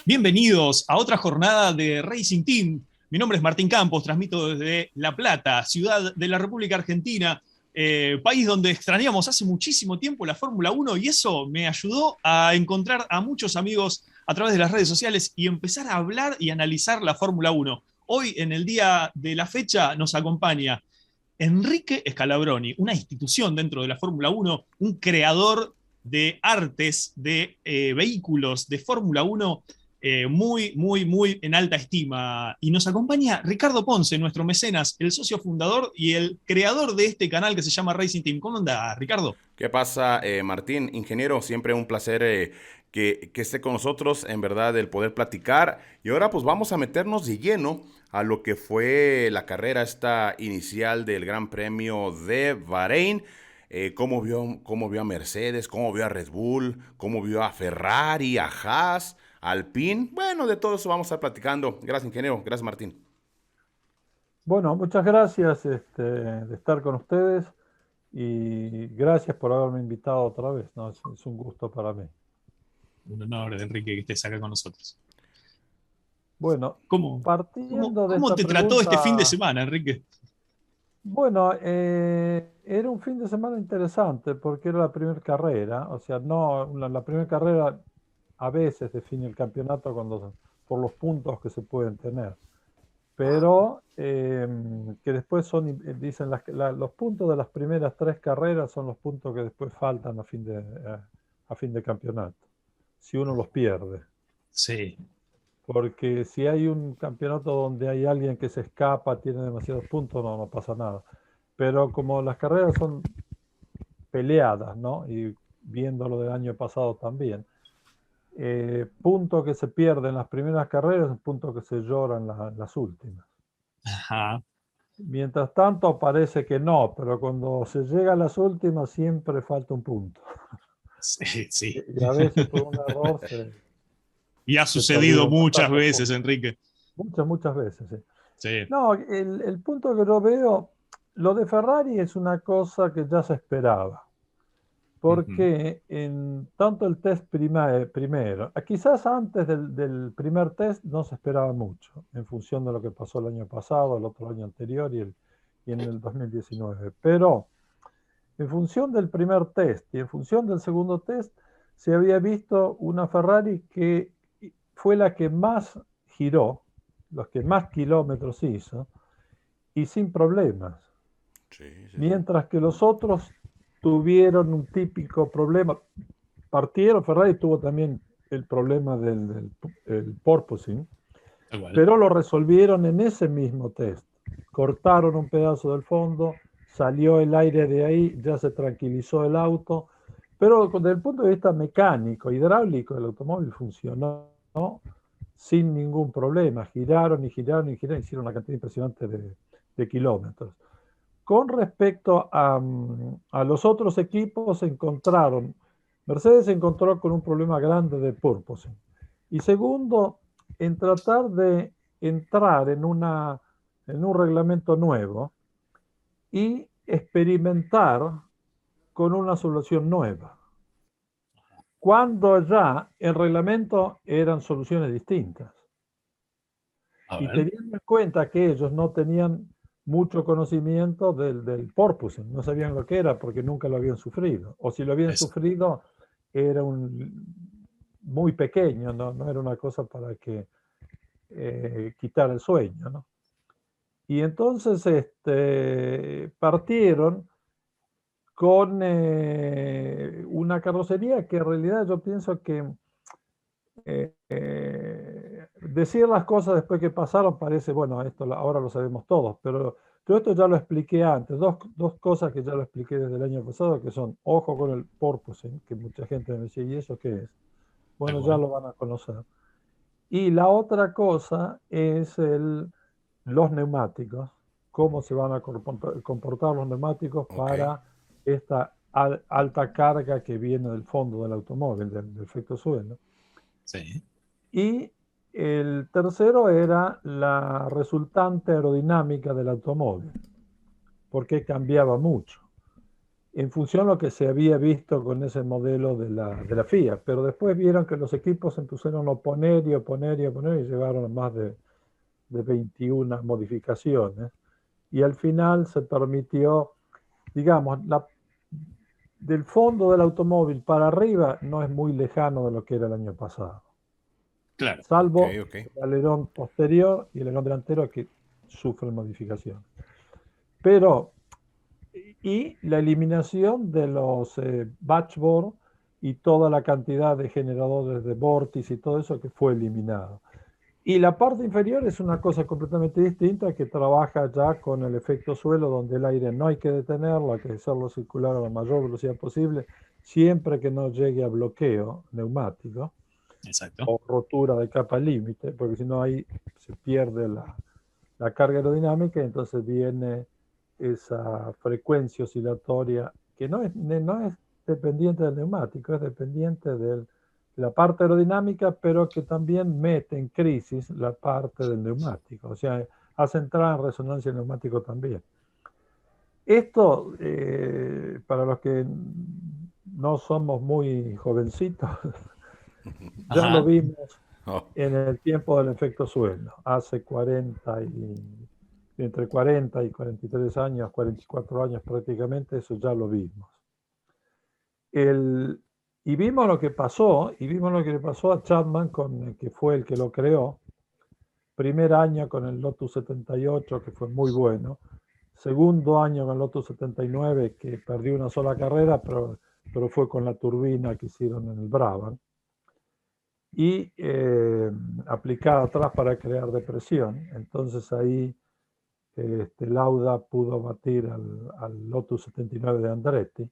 Bienvenidos a otra jornada de Racing Team. Mi nombre es Martín Campos, transmito desde La Plata, ciudad de la República Argentina, país donde extrañamos hace muchísimo tiempo la Fórmula 1 y eso me ayudó a encontrar a muchos amigos a través de las redes sociales y empezar a hablar y analizar la Fórmula 1. Hoy, en el día de la fecha, nos acompaña Enrique Scalabroni, una institución dentro de la Fórmula 1, un creador de artes, de vehículos de Fórmula 1 muy en alta estima. Y nos acompaña Ricardo Ponce, nuestro mecenas, el socio fundador y el creador de este canal que se llama Racing Team. ¿Cómo anda, Ricardo? ¿Qué pasa, Martín? Ingeniero, siempre un placer que esté con nosotros, en verdad, el poder platicar. Y ahora pues vamos a meternos de lleno a lo que fue la carrera esta inicial del Gran Premio de Bahrein. Cómo vio a Mercedes, cómo vio a Red Bull, cómo vio a Ferrari, a Haas, Alpine. Bueno, de todo eso vamos a estar platicando. Gracias, ingeniero. Gracias, Martín. Bueno, muchas gracias de estar con ustedes y gracias por haberme invitado otra vez, ¿no? Es un gusto para mí. Un honor, Enrique, que estés acá con nosotros. Bueno, ¿Cómo, partiendo de cómo esta te trató este fin de pregunta, semana, Enrique? bueno, era un fin de semana interesante porque era la primera carrera, o sea, no, la primera carrera a veces define el campeonato por los puntos que se pueden tener. Pero que después dicen los puntos de las primeras tres carreras son los puntos que después faltan a fin de campeonato, si uno los pierde. Sí, Porque si hay un campeonato donde hay alguien que se escapa, tiene demasiados puntos, no pasa nada. Pero como las carreras son peleadas, ¿no? Y viendo lo del año pasado también, punto que se pierde en las primeras carreras, punto que se llora en las últimas. ajá, Mientras tanto parece que no, pero cuando se llega a las últimas siempre falta un punto. sí, sí. Y a veces por un error Y ha se sucedido perdieron muchas bastantes veces, puntos. Enrique. Muchas veces, sí. Sí. No, el punto que yo veo, lo de Ferrari es una cosa que ya se esperaba, Ujú. porque en tanto el test primero, quizás antes del primer test no se esperaba mucho, en función de lo que pasó el año pasado, el otro año anterior y en el 2019, pero en función del primer test y en función del segundo test, se había visto una Ferrari que fue la que más giró, los que más kilómetros hizo, y sin problemas. Sí, sí, sí. Mientras que los otros tuvieron un típico problema. Ferrari tuvo también el problema del porpoising, Igual. pero lo resolvieron en ese mismo test. Cortaron un pedazo del fondo, salió el aire de ahí, ya se tranquilizó el auto, pero desde el punto de vista mecánico, hidráulico, el automóvil funcionó, ¿no? Sin ningún problema. Giraron y giraron y giraron, hicieron una cantidad impresionante de kilómetros. Con respecto a los otros equipos, Mercedes se encontró con un problema grande de porpoising. Y segundo, en tratar de entrar en un reglamento nuevo y experimentar con una solución nueva. Cuando ya el reglamento eran soluciones distintas. A Y ver. teniendo en cuenta que ellos no tenían mucho conocimiento del porpoising, no sabían lo que era porque nunca lo habían sufrido. O si lo habían Eso. sufrido, era muy pequeño, no era una cosa para que quitar el sueño, ¿no? Y entonces partieron con una carrocería que en realidad yo pienso que decir las cosas después que pasaron parece, bueno, ahora lo sabemos todos, pero todo esto ya lo expliqué antes. Dos cosas que ya lo expliqué desde el año pasado, que son, ojo con el porpoising, que mucha gente me decía, ¿y eso qué es? Bueno, ya Igual. lo van a conocer. Y la otra cosa es los neumáticos, cómo se van a comportar los neumáticos Ok. para esta alta carga que viene del fondo del automóvil, del efecto suelo. Sí. Y el tercero era la resultante aerodinámica del automóvil, porque cambiaba mucho. en función de lo que se había visto con ese modelo de la FIA, pero después vieron que los equipos se empezaron a oponer y oponer y oponer y llegaron a más de 21 modificaciones, y al final se permitió, digamos, del fondo del automóvil para arriba no es muy lejano de lo que era el año pasado. Claro. Salvo Okay. el alerón posterior y el alerón delantero que sufren modificación. Pero, y la eliminación de los batchboard y toda la cantidad de generadores de vórtice y todo eso que fue eliminado. Y la parte inferior es una cosa completamente distinta que trabaja ya con el efecto suelo, donde el aire no hay que detenerlo, hay que hacerlo circular a la mayor velocidad posible, siempre que no llegue a bloqueo neumático. Exacto. O rotura de capa límite, porque si no ahí se pierde la carga aerodinámica y entonces viene esa frecuencia oscilatoria que no es dependiente del neumático, es dependiente de la parte aerodinámica, pero que también mete en crisis la parte del neumático, o sea, hace entrar en resonancia el neumático también. Esto, para los que no somos muy jovencitos, ya Ajá. lo vimos Oh, en el tiempo del efecto suelo, hace entre 40 y 43 años, 44 años prácticamente, eso ya lo vimos. Y vimos lo que pasó, y vimos lo que le pasó a Chapman, que fue el que lo creó. Primer año con el Lotus 78, que fue muy bueno. Segundo año con el Lotus 79, que perdió una sola carrera, pero fue con la turbina que hicieron en el Brabham. Y aplicada atrás para crear depresión. Entonces ahí Lauda pudo batir al Lotus 79 de Andretti.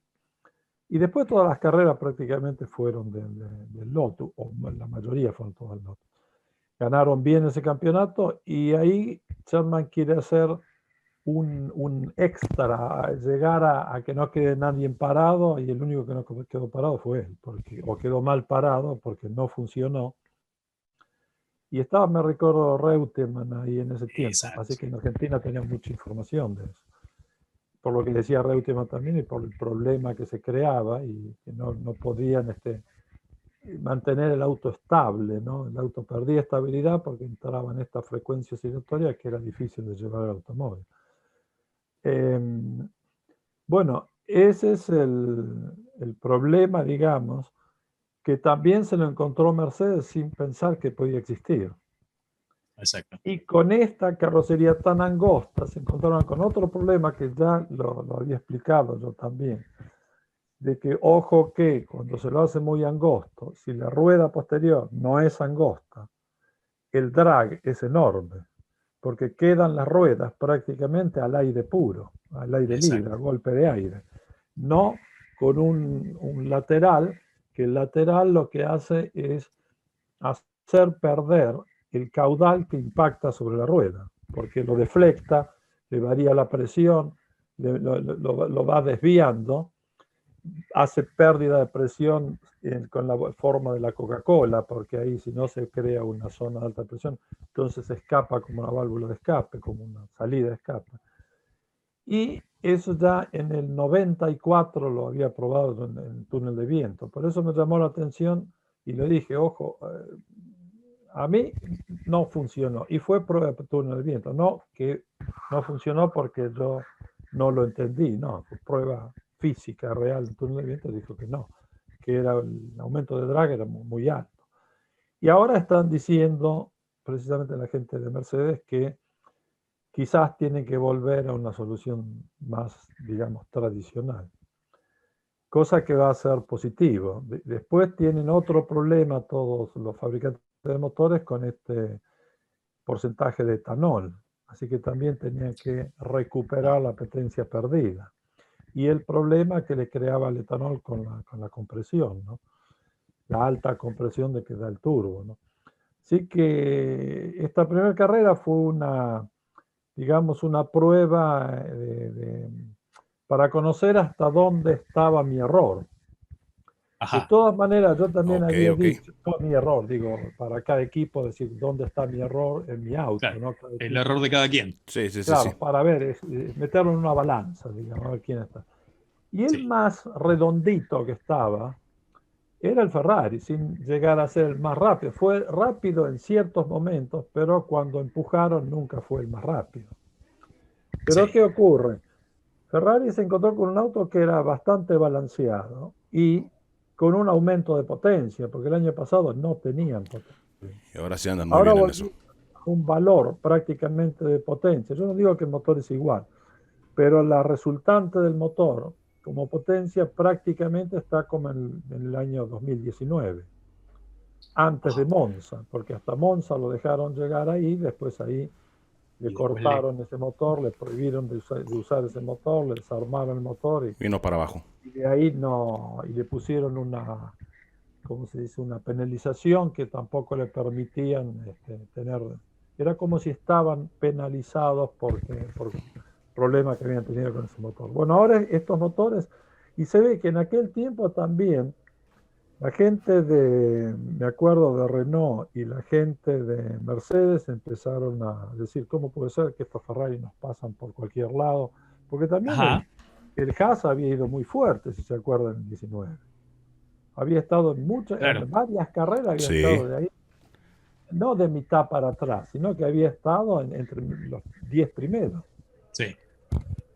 Y después todas las carreras prácticamente fueron del Lotus, o la mayoría fueron todas del Lotus. Ganaron bien ese campeonato y ahí Chapman quiere hacer un extra, llegar a que no quede nadie parado, y el único que no quedó parado fue él, o quedó mal parado porque no funcionó. Y estaba, me recuerdo, Reutemann ahí en ese tiempo, Exacto. así que en Argentina tenía mucha información de eso. Por lo que decía Reutemann también y por el problema que se creaba y que no podían mantener el auto estable, ¿no? El auto perdía estabilidad porque entraba en esta frecuencia oscilatoria que era difícil de llevar al automóvil. Bueno, ese es el problema, digamos, que también se lo encontró Mercedes sin pensar que podía existir. Exacto. Y con esta carrocería tan angosta se encontraron con otro problema que ya lo había explicado yo también, de que ojo que cuando se lo hace muy angosto, si la rueda posterior no es angosta, el drag es enorme, porque quedan las ruedas prácticamente al aire puro, al aire libre, a golpe de aire, no con un lateral, que el lateral lo que hace es hacer perder el caudal que impacta sobre la rueda, porque lo deflecta, le varía la presión, lo va desviando, hace pérdida de presión con la forma de la Coca-Cola, porque ahí si no se crea una zona de alta presión, entonces escapa como una válvula de escape, como una salida de escape. Y eso ya en el 94 lo había probado en el túnel de viento. Por eso me llamó la atención y le dije, ojo, a mí no funcionó. Y fue prueba de túnel de viento. No que no funcionó porque yo no lo entendí, no, fue prueba física real del túnel de viento, dijo que no, que era el aumento de drag era muy alto. Y ahora están diciendo, precisamente la gente de Mercedes, que quizás tienen que volver a una solución más, digamos, tradicional. Cosa que va a ser positivo. Después tienen otro problema todos los fabricantes de motores con este porcentaje de etanol. Así que también tenían que recuperar la potencia perdida. Y el problema que le creaba el etanol con la compresión, ¿no? La alta compresión de que da el turbo, ¿no? Así que esta primera carrera fue una, digamos, una prueba para conocer hasta dónde estaba mi error. Ajá. De todas maneras, yo también había Ok. dicho, no mi error, digo, para cada equipo, decir dónde está mi error en mi auto, Claro, ¿no? Cada el equipo. error de cada quien. Sí. Claro, para ver, meterlo en una balanza, digamos, a ver quién está. Y el Sí. más redondito que estaba era el Ferrari, sin llegar a ser el más rápido. Fue rápido en ciertos momentos, pero cuando empujaron nunca fue el más rápido. Pero Sí. ¿qué ocurre? Ferrari se encontró con un auto que era bastante balanceado y con un aumento de potencia, porque el año pasado no tenían potencia. Y ahora sí andan muy Ahora bien en eso. volvió a un valor prácticamente de potencia. Yo no digo que el motor es igual, pero la resultante del motor como potencia prácticamente está como en el año 2019, antes de Monza, porque hasta Monza lo dejaron llegar ahí, después ahí le Y después le. cortaron ese motor, le prohibieron de usar ese motor, le desarmaron el motor Vino para abajo. y de ahí no, y le pusieron una, ¿cómo se dice? Una penalización que tampoco le permitían tener, era como si estaban penalizados por problemas que habían tenido con ese motor. Bueno, ahora estos motores, y se ve que en aquel tiempo también la gente me acuerdo de Renault y la gente de Mercedes empezaron a decir, ¿cómo puede ser que estos Ferrari nos pasan por cualquier lado? Porque también Ajá. el Haas había ido muy fuerte, si se acuerdan, en el 19. Había estado Claro. en varias carreras, había Sí. estado de ahí, no de mitad para atrás, sino que había estado entre los 10 primeros. Sí.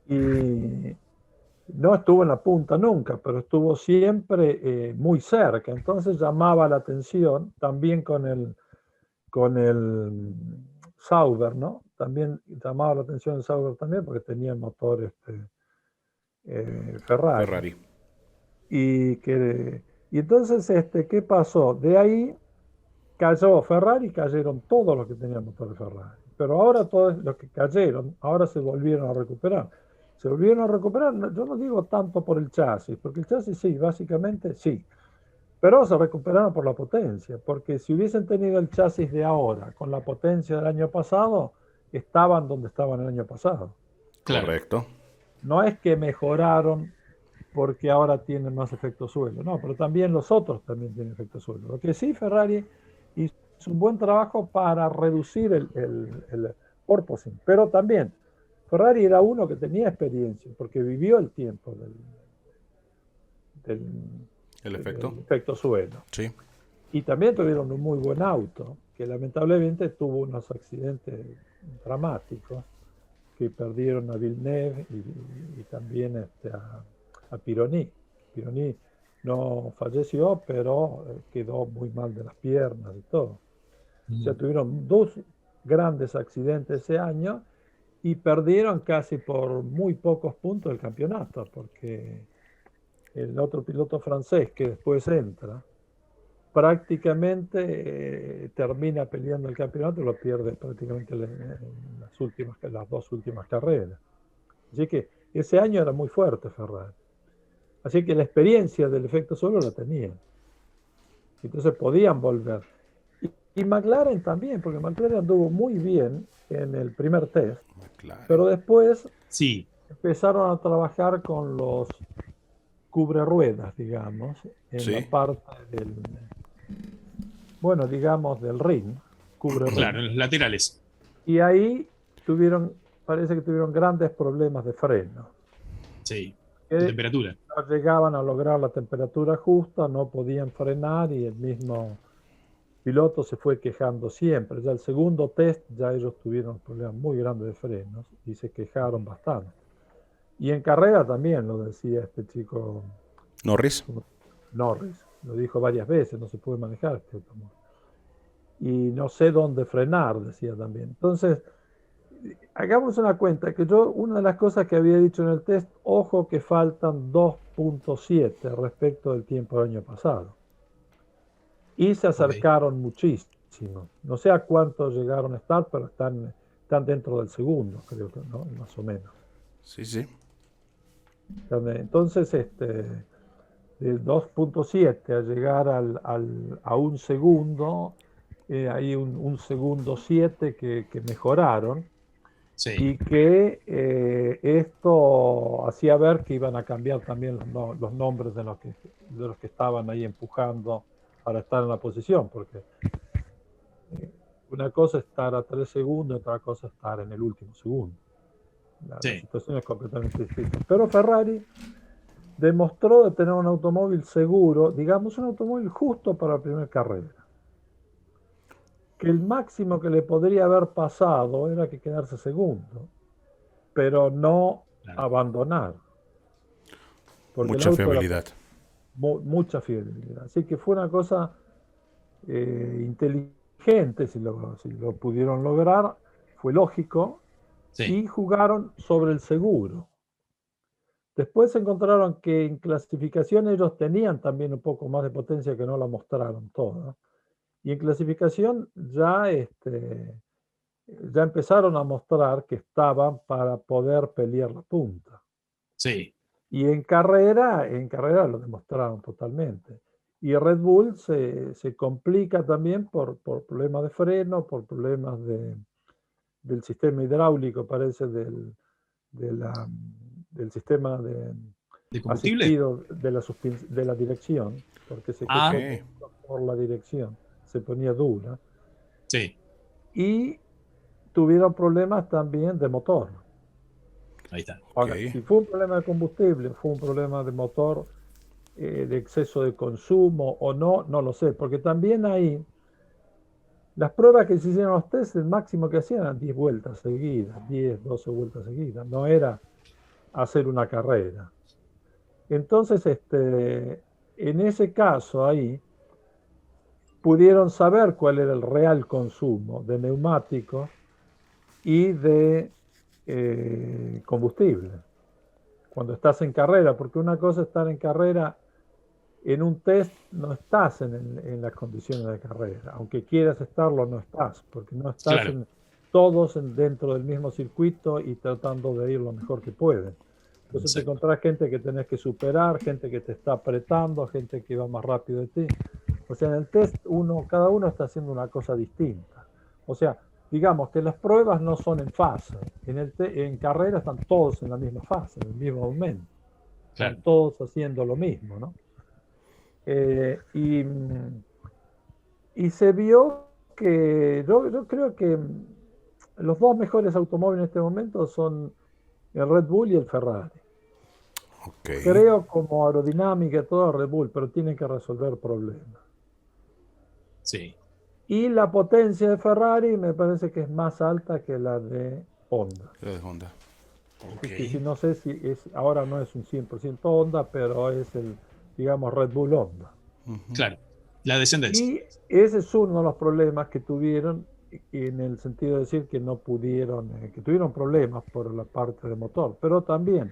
Y no estuvo en la punta nunca, pero estuvo siempre muy cerca. Entonces llamaba la atención también con el Sauber, ¿no? También llamaba la atención el Sauber también porque tenía motor Ferrari. Ferrari. Y entonces, ¿qué pasó? De ahí cayó Ferrari, cayeron todos los que tenían motor de Ferrari. Pero ahora todos los que cayeron, ahora se volvieron a recuperar. Se volvieron a recuperar, yo no digo tanto por el chasis, porque el chasis sí, básicamente sí. Pero se recuperaron por la potencia, porque si hubiesen tenido el chasis de ahora con la potencia del año pasado, estaban donde estaban el año pasado. Claro. Correcto. No es que mejoraron porque ahora tienen más efecto suelo, no, pero también los otros también tienen efecto suelo. Lo que sí, Ferrari hizo un buen trabajo para reducir el porpoising, pero también Ferrari era uno que tenía experiencia, porque vivió el tiempo del, El efecto. del efecto suelo. Sí. Y también tuvieron un muy buen auto, que lamentablemente tuvo unos accidentes dramáticos, que perdieron a Villeneuve y también a Pironi. Pironi no falleció, pero quedó muy mal de las piernas y todo. O sea, tuvieron dos grandes accidentes ese año y perdieron casi por muy pocos puntos el campeonato, porque el otro piloto francés que después entra, prácticamente termina peleando el campeonato y lo pierde prácticamente en las dos últimas carreras. Así que ese año era muy fuerte Ferrari. Así que la experiencia del efecto suelo la tenían. Entonces podían volver. Y McLaren también, porque McLaren anduvo muy bien en el primer test, Claro. pero después Sí. empezaron a trabajar con los cubreruedas, digamos, en Sí. la parte bueno, digamos, del ring, cubre Claro, ring. en los laterales. Y ahí parece que tuvieron grandes problemas de freno. Sí. De temperatura. No llegaban a lograr la temperatura justa, no podían frenar y el mismo piloto se fue quejando siempre. Ya el segundo test, ya ellos tuvieron problemas muy grandes de frenos y se quejaron bastante. Y en carrera también lo decía este chico Norris. Norris, lo dijo varias veces, no se puede manejar este automóvil. Y no sé dónde frenar, decía también. Entonces, hagamos una cuenta, que una de las cosas que había dicho en el test, ojo que faltan 2.7 respecto del tiempo del año pasado. Y se acercaron muchísimo. No sé a cuánto llegaron a estar, pero están dentro del segundo, creo que, ¿no? Más o menos. Sí, sí. Entonces, del 2.7 a llegar a un segundo, hay un segundo 7 que mejoraron. Sí. Y que esto hacía ver que iban a cambiar también los nombres de los que estaban ahí empujando para estar en la posición, porque una cosa es estar a 3 segundos, otra cosa es estar en el último segundo. La situación es completamente distinta. Pero Ferrari demostró de tener un automóvil seguro, digamos un automóvil justo para la primera carrera. Que el máximo que le podría haber pasado era que quedarse segundo, pero no Claro. abandonar, porque el Mucha auto era fiabilidad. mucha fiabilidad. Así que fue una cosa inteligente, si lo pudieron lograr, fue lógico, Sí, y jugaron sobre el seguro. Después encontraron que en clasificación ellos tenían también un poco más de potencia, que no la mostraron toda. Y en clasificación ya empezaron a mostrar que estaban para poder pelear la punta. sí. Y en carrera lo demostraron totalmente. Y Red Bull se complica también por problemas de freno, por problemas del sistema hidráulico, parece, del sistema ¿De combustible? asistido de la dirección, porque se Ok. quejó mucho por la dirección, se ponía dura. Sí, Y tuvieron problemas también de motor. ahí está. Ok. Ahora, si fue un problema de combustible, fue un problema de motor, de exceso de consumo o no, no lo sé, porque también ahí las pruebas que se hicieron los test, el máximo que hacían eran 10 vueltas seguidas, 10, 12 vueltas seguidas, no era hacer una carrera. Entonces, en ese caso ahí, pudieron saber cuál era el real consumo de neumáticos y de combustible cuando estás en carrera, porque una cosa es estar en carrera, en un test no estás en las condiciones de carrera, aunque quieras estarlo, no estás, porque no estás Claro, todos dentro del mismo circuito y tratando de ir lo mejor que pueden. Entonces te exacto. encontrás gente que tenés que superar, gente que te está apretando, gente que va más rápido de ti. O sea, en el test cada uno está haciendo una cosa distinta. O sea, digamos que las pruebas no son en fase. En carrera están todos en la misma fase, en el mismo momento. Están Claro. todos haciendo lo mismo, ¿no? Y se vio que yo creo que los dos mejores automóviles en este momento son el Red Bull y el Ferrari. Ok. Creo como aerodinámica todo Red Bull, pero tienen que resolver problemas. Sí. Y la potencia de Ferrari me parece que es más alta que la de Honda. Era de Honda. Ok. Así que no sé si ahora no es un 100% Honda, pero es digamos, Red Bull Honda. Ujú. Claro. La descendencia. Y ese es uno de los problemas que tuvieron, en el sentido de decir que no pudieron, que tuvieron problemas por la parte de motor. Pero también,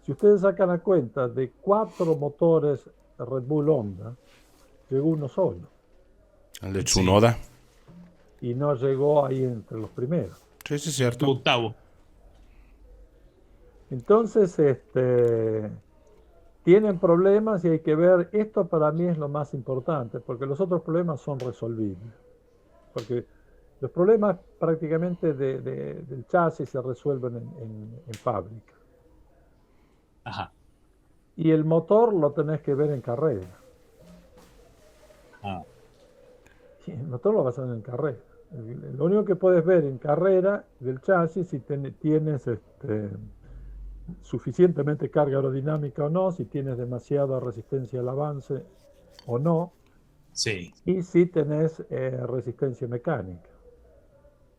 si ustedes sacan la cuenta de 4 motores Red Bull Honda, llegó uno solo El de Sí. Tsunoda. y no llegó ahí entre los primeros. Sí, sí, es Tu cierto. octavo. Entonces, tienen problemas y hay que ver, esto para mí es lo más importante, porque los otros problemas son resolvibles. Porque los problemas prácticamente del chasis se resuelven en fábrica. Ajá. Y el motor lo tenés que ver en carrera. Ah, Y el motor lo vas a ver en carrera. Lo único que puedes ver en carrera del chasis, si tienes suficientemente carga aerodinámica o no, si tienes demasiada resistencia al avance o no, sí. y si tenés resistencia mecánica.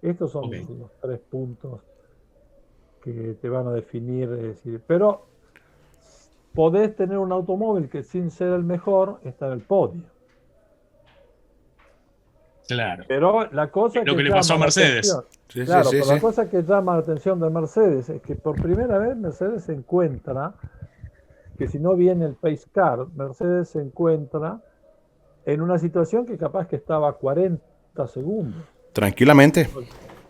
Estos son Ok. los 3 puntos que te van a definir. Pero podés tener un automóvil que, sin ser el mejor, está en el podio. Claro. Pero la cosa Lo que que le pasó a llama la Mercedes. atención, Sí, sí, claro, sí, pero sí. la cosa que llama la atención de Mercedes es que por primera vez Mercedes se encuentra, que si no viene el pace car, Mercedes se encuentra en una situación que capaz que estaba a 40 segundos. Tranquilamente.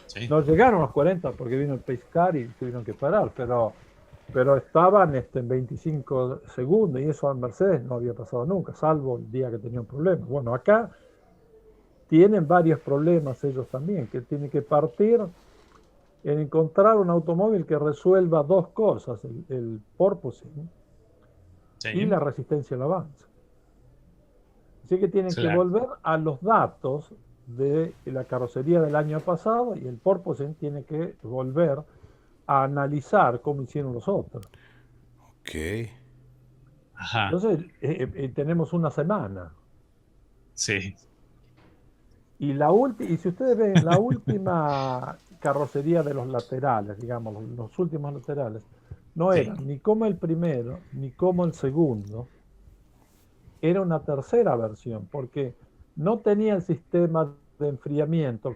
Sí. No llegaron a los 40 porque vino el pace car y tuvieron que parar, pero estaban en 25 segundos, y eso a Mercedes no había pasado nunca, salvo el día que tenían problemas. Bueno, acá tienen varios problemas ellos también, que tienen que partir en encontrar un automóvil que resuelva dos cosas, el porpoising y Sí. la resistencia al avance. Así que tienen que Claro. volver a los datos de la carrocería del año pasado, y el porpoising tiene que volver a analizar cómo hicieron los otros. Ok. Ajá, Entonces, tenemos una semana. sí, Y si ustedes ven la última carrocería de los laterales, digamos, los últimos laterales, no sí. eran ni como el primero, ni como el segundo, era una tercera versión, porque no tenía el sistema de enfriamiento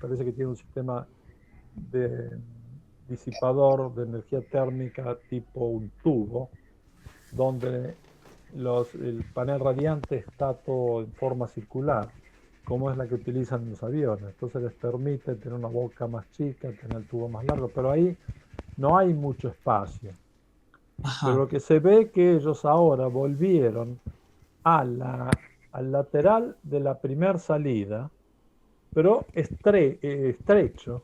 parece que tiene un sistema de disipador de energía térmica tipo un tubo, donde el panel radiante está todo en forma circular, como es la que utilizan los aviones. Entonces les permite tener una boca más chica, tener el tubo más largo, pero ahí no hay mucho espacio. Pero Ajá, lo que se ve que ellos ahora volvieron a al lateral de la primera salida, pero estrecho,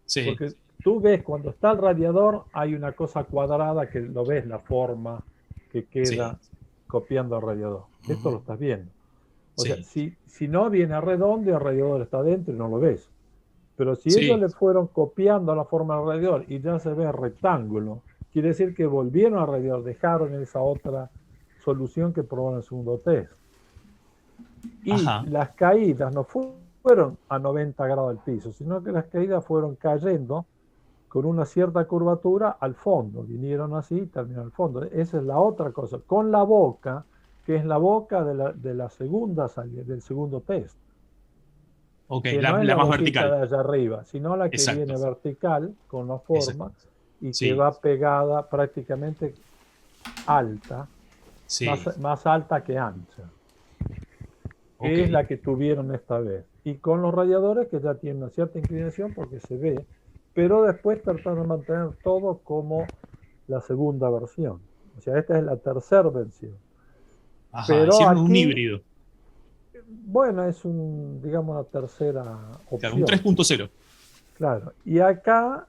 sí, porque tú ves cuando está el radiador hay una cosa cuadrada que lo ves la forma que sí, queda copiando al radiador. Esto Ujú. lo estás viendo. O sea, sí, si no viene redondo y el radiador está dentro y no lo ves. Pero si ellos sí. le fueron copiando la forma del radiador y ya se ve rectángulo, quiere decir que volvieron al radiador, dejaron esa otra solución que probaron en el segundo test. Y Ajá, las caídas no fueron a 90 grados del piso, sino que las caídas fueron cayendo con una cierta curvatura al fondo. Vinieron así y terminaron al fondo. Esa es la otra cosa. Con la boca, que es la boca de la segunda salida, del segundo test, ok, que no es la la más boquita vertical. de allá arriba, sino la que Exacto, viene vertical con la exacto. forma y que Sí, va pegada prácticamente alta, sí, más alta que ancha, ok. que es la que tuvieron esta vez. Y con los radiadores que ya tienen una cierta inclinación porque se ve, pero después trataron de mantener todo como la segunda versión. O sea, esta es la tercera versión. Ajá, Pero hicieron un aquí, híbrido, bueno, digamos, una tercera claro, un opción. 3.0. Claro. Y acá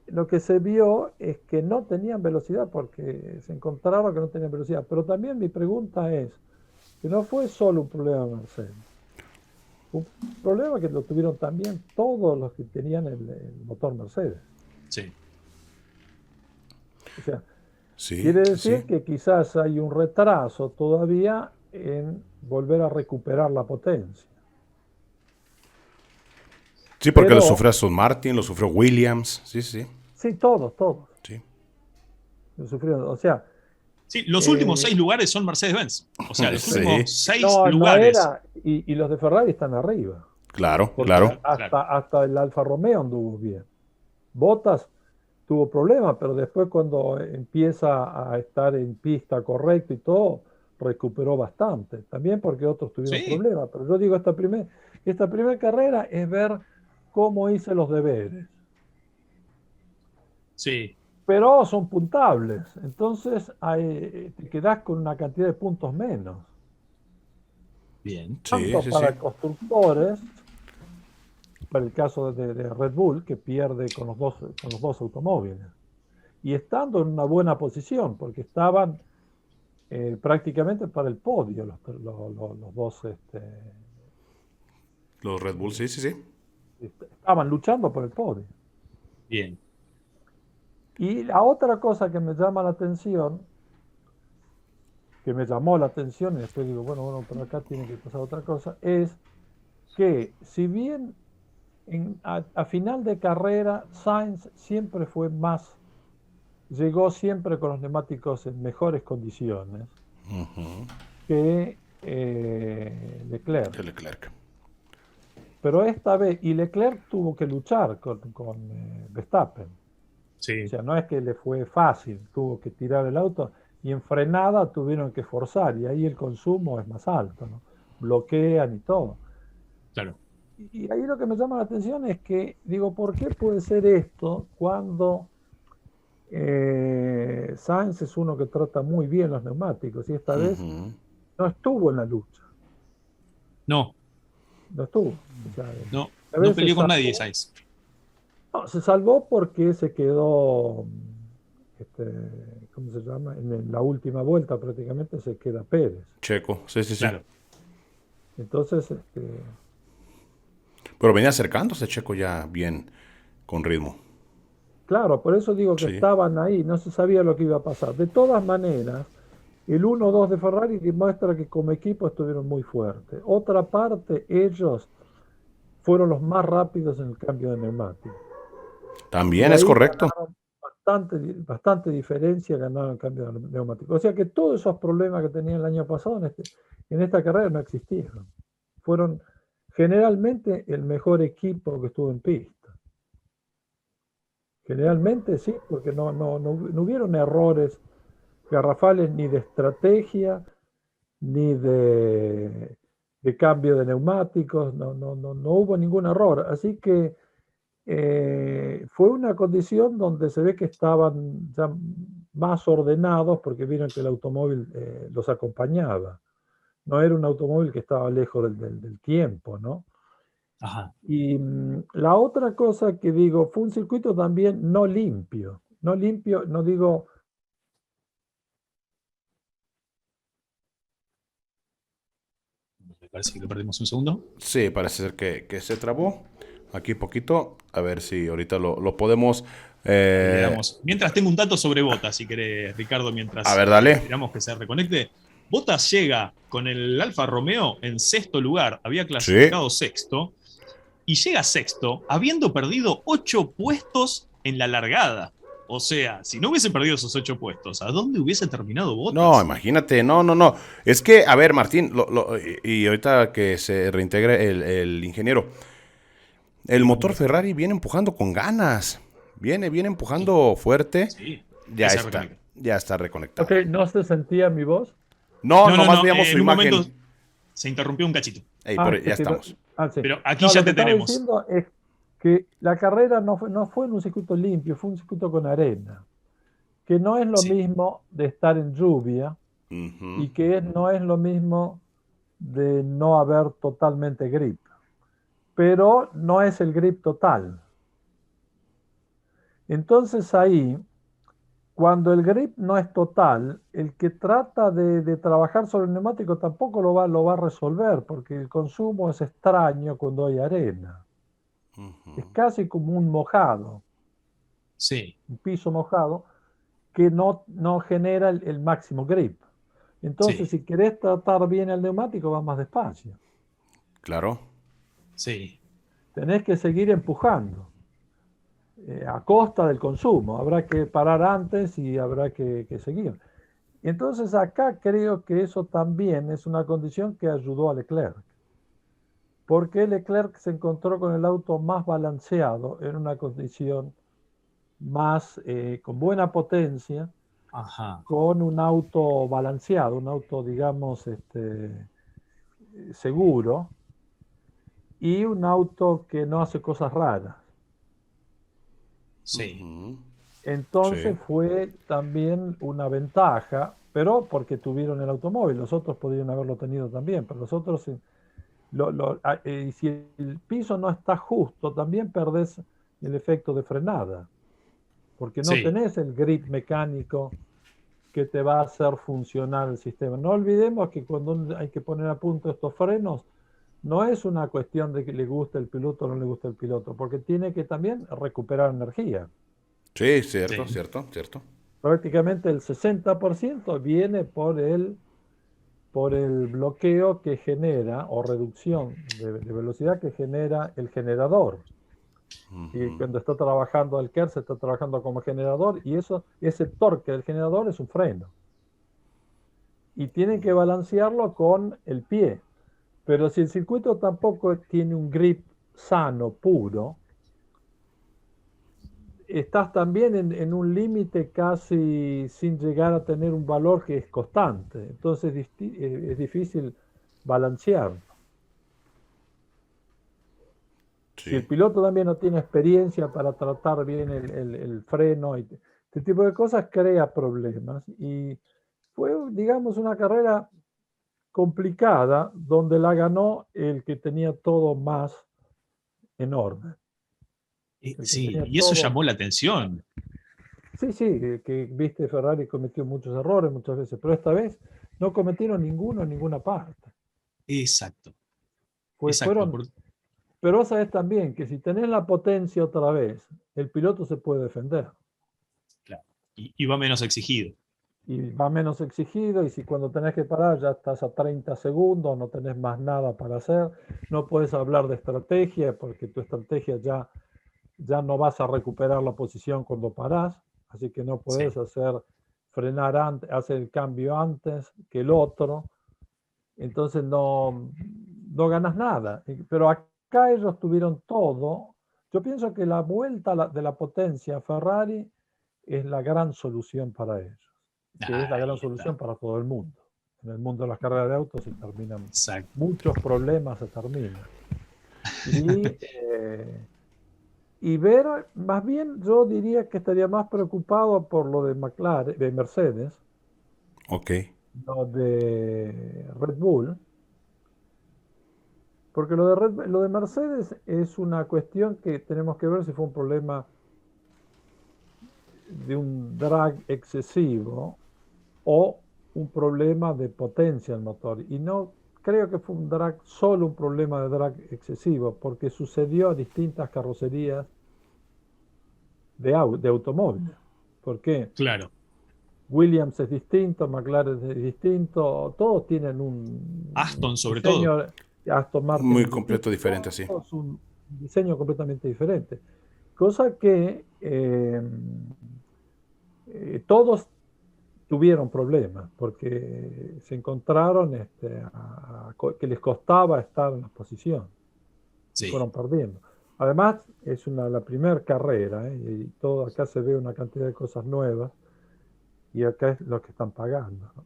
lo que se vio es que no tenían velocidad porque se encontraba que no tenían velocidad. Pero también mi pregunta es, que no fue solo un problema de Mercedes. Un problema que lo tuvieron también todos los que tenían el motor Mercedes. Sí. O sea, Sí, quiere sí, sí. decir que quizás hay un retraso todavía en volver a recuperar la potencia. Sí, porque lo Pero sufrió Aston Martin, lo sufrió Williams. Sí, sí, sí, todos sí. lo sufrieron. O sea, Sí, los últimos eh, 6 lugares son Mercedes-Benz. O sea, los últimos Sí, seis no lugares. era, y los de Ferrari están arriba, claro, porque claro. Claro. hasta el Alfa Romeo anduvo bien. Bottas tuvo problemas, pero después cuando empieza a estar en pista correcto y todo, recuperó bastante. También porque otros tuvieron Sí, problemas. Pero yo digo, esta primera carrera es ver cómo hice los deberes. sí. Pero son puntables. Entonces te quedás con una cantidad de puntos menos. Bien. Sí, Tanto sí, sí. para constructores, para el caso de Red Bull, que pierde con los dos automóviles. Y estando en una buena posición, porque estaban prácticamente para el podio los dos Los Red Bull, sí, sí, sí. estaban luchando por el podio. Bien. Y la otra cosa que me llama la atención, que me llamó la atención, y después digo, bueno, por acá tiene que pasar otra cosa, es que si bien a final de carrera Sainz siempre fue más, llegó siempre con los neumáticos en mejores condiciones que Leclerc. De Leclerc. Pero esta vez, y Leclerc tuvo que luchar con Verstappen. O Sí, sea, no es que le fue fácil, tuvo que tirar el auto y en frenada tuvieron que forzar y ahí el consumo es más alto, ¿no? Bloquean y todo. claro. Y ahí lo que me llama la atención es que, digo, ¿por qué puede ser esto cuando Sainz es uno que trata muy bien los neumáticos y esta vez Ujú. no estuvo en la lucha? No, No estuvo. O sea, no, a no veces peleó con nadie, Sainz. no, se salvó porque se quedó, este, ¿cómo se llama? En la última vuelta prácticamente se queda Pérez. Checo, sí, sí, sí. Claro. Entonces, Pero venía acercándose Checo ya bien con ritmo. claro, por eso digo que Sí. estaban ahí, no se sabía lo que iba a pasar. De todas maneras, El 1-2 de Ferrari demuestra que como equipo estuvieron muy fuertes. Otra parte, ellos fueron los más rápidos en el cambio de neumáticos. Y También es ahí correcto. ganaron bastante diferencia, ganaron el cambio de neumáticos. O sea que todos esos problemas que tenían el año pasado en esta carrera no existieron. Fueron generalmente el mejor equipo que estuvo en pista. Generalmente sí, porque no hubieron errores garrafales ni de estrategia, ni de cambio de neumáticos, no hubo ningún error. Así que fue una condición donde se ve que estaban ya más ordenados porque vieron que el automóvil los acompañaba. No era un automóvil que estaba lejos del tiempo, ¿no? Ajá. Y la otra cosa que digo, fue un circuito también no limpio. No limpio, no digo. Me parece que lo perdimos un segundo. Sí, parece ser que se trabó. Aquí poquito. A ver si ahorita lo podemos... Ahí le damos. Mientras tengo un dato sobre Bottas, si querés, Ricardo, mientras A ver, dale. esperamos que se reconecte. Bottas llega con el Alfa Romeo en sexto lugar, había clasificado sexto, y llega sexto habiendo perdido 8 puestos en la largada. O sea, si no hubiese perdido esos 8 puestos, ¿a dónde hubiese terminado Bottas? No, imagínate, no. Es que, a ver, Martín, y ahorita que se reintegre el ingeniero, el motor Ferrari viene empujando con ganas. Viene empujando fuerte. Sí. Ya está reconectado. Ok, ¿no se sentía mi voz? No, nomás veíamos su en un imagen. momento se interrumpió un cachito. Ey, ya Sí. estamos. Sí. Pero aquí No, ya lo que te estaba tenemos. diciendo es que la carrera no fue en un circuito limpio, fue un circuito con arena, que no es lo Sí. mismo de estar en lluvia y que no es lo mismo de no haber totalmente grip, pero no es el grip total. Entonces ahí, cuando el grip no es total, el que trata de trabajar sobre el neumático tampoco lo va a resolver, porque el consumo es extraño cuando hay arena. Es casi como un mojado, Sí. un piso mojado, que no genera el máximo grip. Entonces, Sí. si querés tratar bien el neumático, vas más despacio. Claro. Sí. Tenés que seguir empujando a costa del consumo. Habrá que parar antes y habrá que seguir. Entonces, acá creo que eso también es una condición que ayudó a Leclerc. Porque Leclerc se encontró con el auto más balanceado en una condición más con buena potencia, Ajá. con un auto balanceado, un auto, digamos, seguro, y un auto que no hace cosas raras. Sí. Entonces Sí. fue también una ventaja, pero porque tuvieron el automóvil, los otros podrían haberlo tenido también, pero los otros, si el piso no está justo, también perdés el efecto de frenada, porque no Sí. tenés el grip mecánico que te va a hacer funcionar el sistema. No olvidemos que cuando hay que poner a punto estos frenos, no es una cuestión de que le guste el piloto o no le guste el piloto, porque tiene que también recuperar energía. Sí, cierto. Prácticamente el 60% viene por el bloqueo que genera o reducción de velocidad que genera el generador. Y cuando está trabajando el KERS, está trabajando como generador y ese torque del generador es un freno. Y tienen que balancearlo con el pie. Pero si el circuito tampoco tiene un grip sano, puro, estás también en un límite casi sin llegar a tener un valor que es constante. Entonces es difícil balancearlo. Si el Sí. piloto también no tiene experiencia para tratar bien el freno, y este tipo de cosas crea problemas. Y fue, digamos, una carrera complicada donde la ganó el que tenía todo más en orden. El que Sí, tenía y eso todo. llamó la atención. Sí, que viste, Ferrari cometió muchos errores muchas veces, pero esta vez no cometieron ninguno en ninguna parte. Exacto. Exacto. Fueron, pero sabes también que si tenés la potencia otra vez, el piloto se puede defender. Claro. Y va menos exigido. y va menos exigido, y si cuando tenés que parar ya estás a 30 segundos, no tenés más nada para hacer, no puedes hablar de estrategia porque tu estrategia ya no vas a recuperar la posición cuando parás, así que no Sí. puedes frenar antes, hacer el cambio antes que el otro, entonces no ganas nada. Pero acá ellos tuvieron todo. Yo pienso que la vuelta de la potencia a Ferrari es la gran solución para ellos, que es la gran Ahí está. solución para todo el mundo. En el mundo de las carreras de autos se terminan, Exacto. muchos problemas se terminan. Y, y ver, más bien yo diría que estaría más preocupado por lo de McLaren, de Mercedes, Ok. lo de Red Bull, porque lo de Mercedes es una cuestión que tenemos que ver si fue un problema de un drag excesivo o un problema de potencia del motor. Y no creo que fue solo un problema de drag excesivo, porque sucedió a distintas carrocerías de automóviles. ¿Por qué? Claro. Williams es distinto, McLaren es distinto, todos tienen un Aston, sobre todo. diseño, Aston Martin Muy es distinto, completo, diferente, sí. todos un diseño completamente diferente. Cosa que todos tuvieron problemas porque se encontraron que les costaba estar en la posición y Sí. fueron perdiendo. Además, es la primera carrera, y todo acá se ve una cantidad de cosas nuevas y acá es lo que están pagando, ¿no?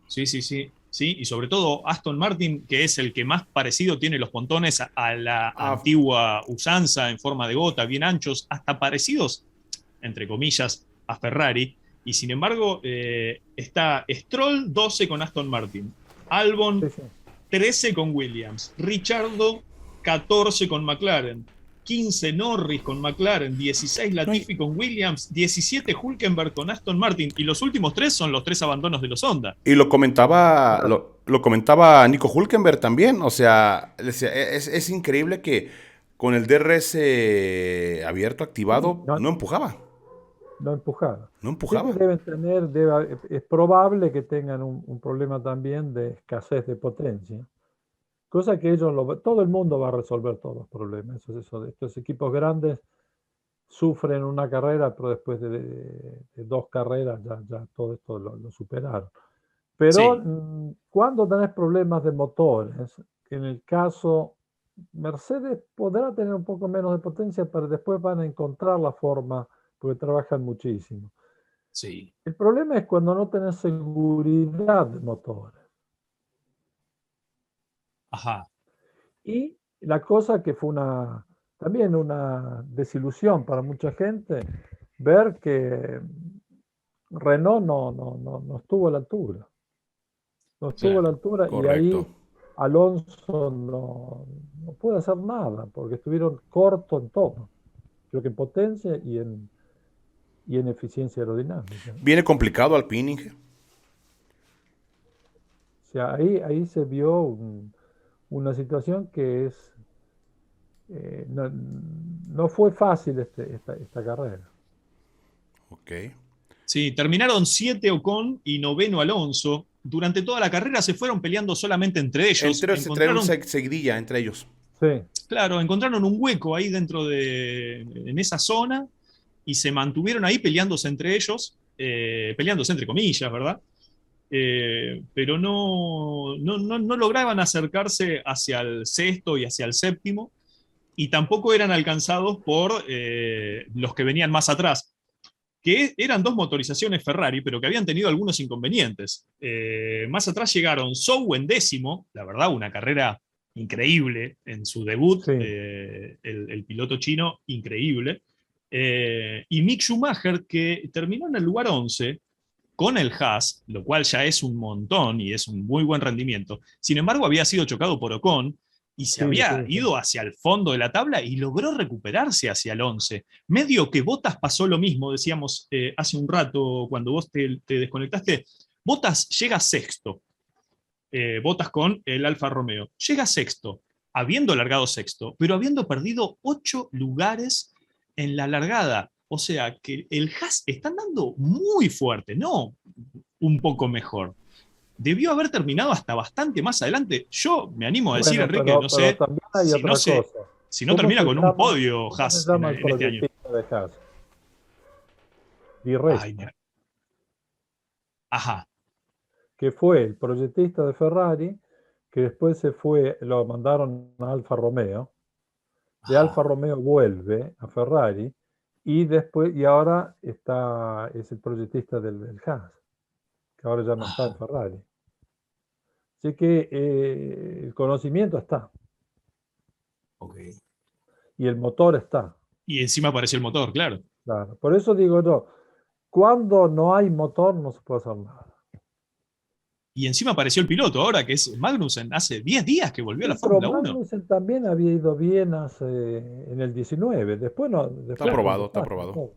Sí, sí, sí. Sí, y sobre todo Aston Martin, que es el que más parecido tiene los pontones a la Ah, antigua usanza en forma de gota, bien anchos, hasta parecidos, entre comillas, a Ferrari. Y sin embargo, está Stroll 12 con Aston Martin, Sí, Albon sí. 13 con Williams, Ricciardo 14 con McLaren, 15 Norris con McLaren, 16 no, Latifi con Williams, 17 Hülkenberg con Aston Martin, y los últimos tres son los tres abandonos de los Honda. y Claro. lo comentaba Nico Hülkenberg también, o sea, decía, es increíble que con el DRS abierto, Sí, activado, no, no empujaba, no empujaron. no Sí que empujaba. deben tener, es probable que tengan un problema también de escasez de potencia. Cosa que todo el mundo va a resolver todos los problemas. Estos equipos grandes sufren una carrera, pero después de dos carreras ya todo esto lo superaron. Pero Sí, cuando tenés problemas de motores, en el caso Mercedes podrá tener un poco menos de potencia, pero después van a encontrar la forma porque trabajan muchísimo. sí. El problema es cuando no tenés seguridad de motores. Ajá. Y la cosa que fue también una desilusión para mucha gente, ver que Renault no estuvo a la altura. No estuvo a la Claro. altura y Correcto. ahí Alonso no puede hacer nada porque estuvieron cortos en todo. Creo que en potencia y en eficiencia aerodinámica, ¿no? Viene complicado Alpine, Inge. O sea, ahí se vio una situación que no fue fácil esta carrera. Ok. Sí, terminaron 7 Ocon y noveno Alonso. Durante toda la carrera se fueron peleando solamente entre ellos. Se trae un Encontraron, seguidilla entre ellos. Sí, claro, encontraron un hueco ahí en esa zona, y se mantuvieron ahí peleándose entre ellos, peleándose entre comillas, ¿verdad? Pero no lograban acercarse hacia el sexto y hacia el séptimo, y tampoco eran alcanzados por los que venían más atrás, que eran dos motorizaciones Ferrari, pero que habían tenido algunos inconvenientes. Más atrás llegaron Zhou en décimo, la verdad, una carrera increíble en su debut, sí, el piloto chino, increíble. Y Mick Schumacher, que terminó en el lugar 11 con el Haas, lo cual ya es un montón y es un muy buen rendimiento. Sin embargo, había sido chocado por Ocon y se sí, había sí, sí. ido hacia el fondo de la tabla y logró recuperarse hacia el 11. Medio que Bottas pasó lo mismo, decíamos hace un rato cuando vos te desconectaste. Bottas llega sexto, Bottas con el Alfa Romeo. Llega sexto, habiendo largado sexto, pero habiendo perdido 8 lugares en la largada. O sea, que el Haas está andando muy fuerte, no un poco mejor. Debió haber terminado hasta bastante más adelante. Yo me animo a decir, Bueno, Enrique, no pero sé, también hay otra cosa. si no ¿Cómo termina se con un llama, podio cómo se Haas llama el en este año. proyectista de Haas? Di Ay, Resta, ajá. que fue el proyectista de Ferrari, que después se fue, lo mandaron a Alfa Romeo, de Alfa Ajá. Romeo vuelve a Ferrari y después, y ahora es el proyectista del Haas, que ahora ya no está en Ajá. Ferrari. Así que el conocimiento está Ok. y el motor está. Y encima apareció el motor, claro. Claro. Por eso digo yo, cuando no hay motor no se puede hacer nada. Y encima apareció el piloto ahora, que es Magnussen. Hace 10 días que volvió a Sí, la pero Fórmula 1. Magnussen también había ido bien en el 19. Después no, Está después fue un aprobado, está desastre aprobado. todo.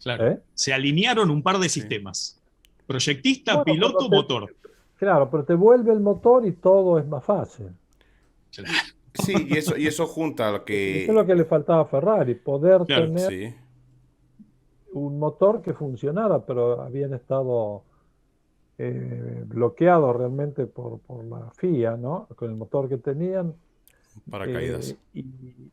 Claro. ¿Eh? Se alinearon un par de Sí. sistemas. Proyectista, Bueno, pero piloto, motor. claro, pero te vuelve el motor y todo es más fácil. Claro. Sí, y eso junta lo Eso es lo que le que... faltaba a Ferrari, poder Claro. tener Sí, un motor que funcionara, pero habían estado bloqueados realmente por la FIA, ¿no? Con el motor que tenían. paracaídas. eh, y,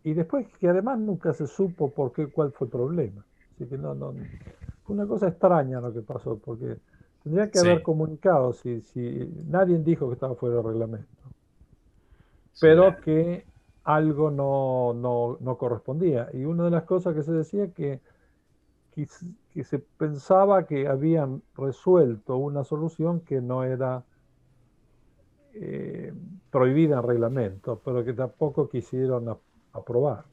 y después que además nunca se supo cuál fue el problema. Así que fue una cosa extraña lo que pasó, porque tendría que haber Sí, comunicado si nadie dijo que estaba fuera de reglamento, pero claro. que algo no correspondía. Y una de las cosas que se decía que se pensaba que habían resuelto una solución que no era eh, prohibida en reglamento, pero que tampoco quisieron aprobar.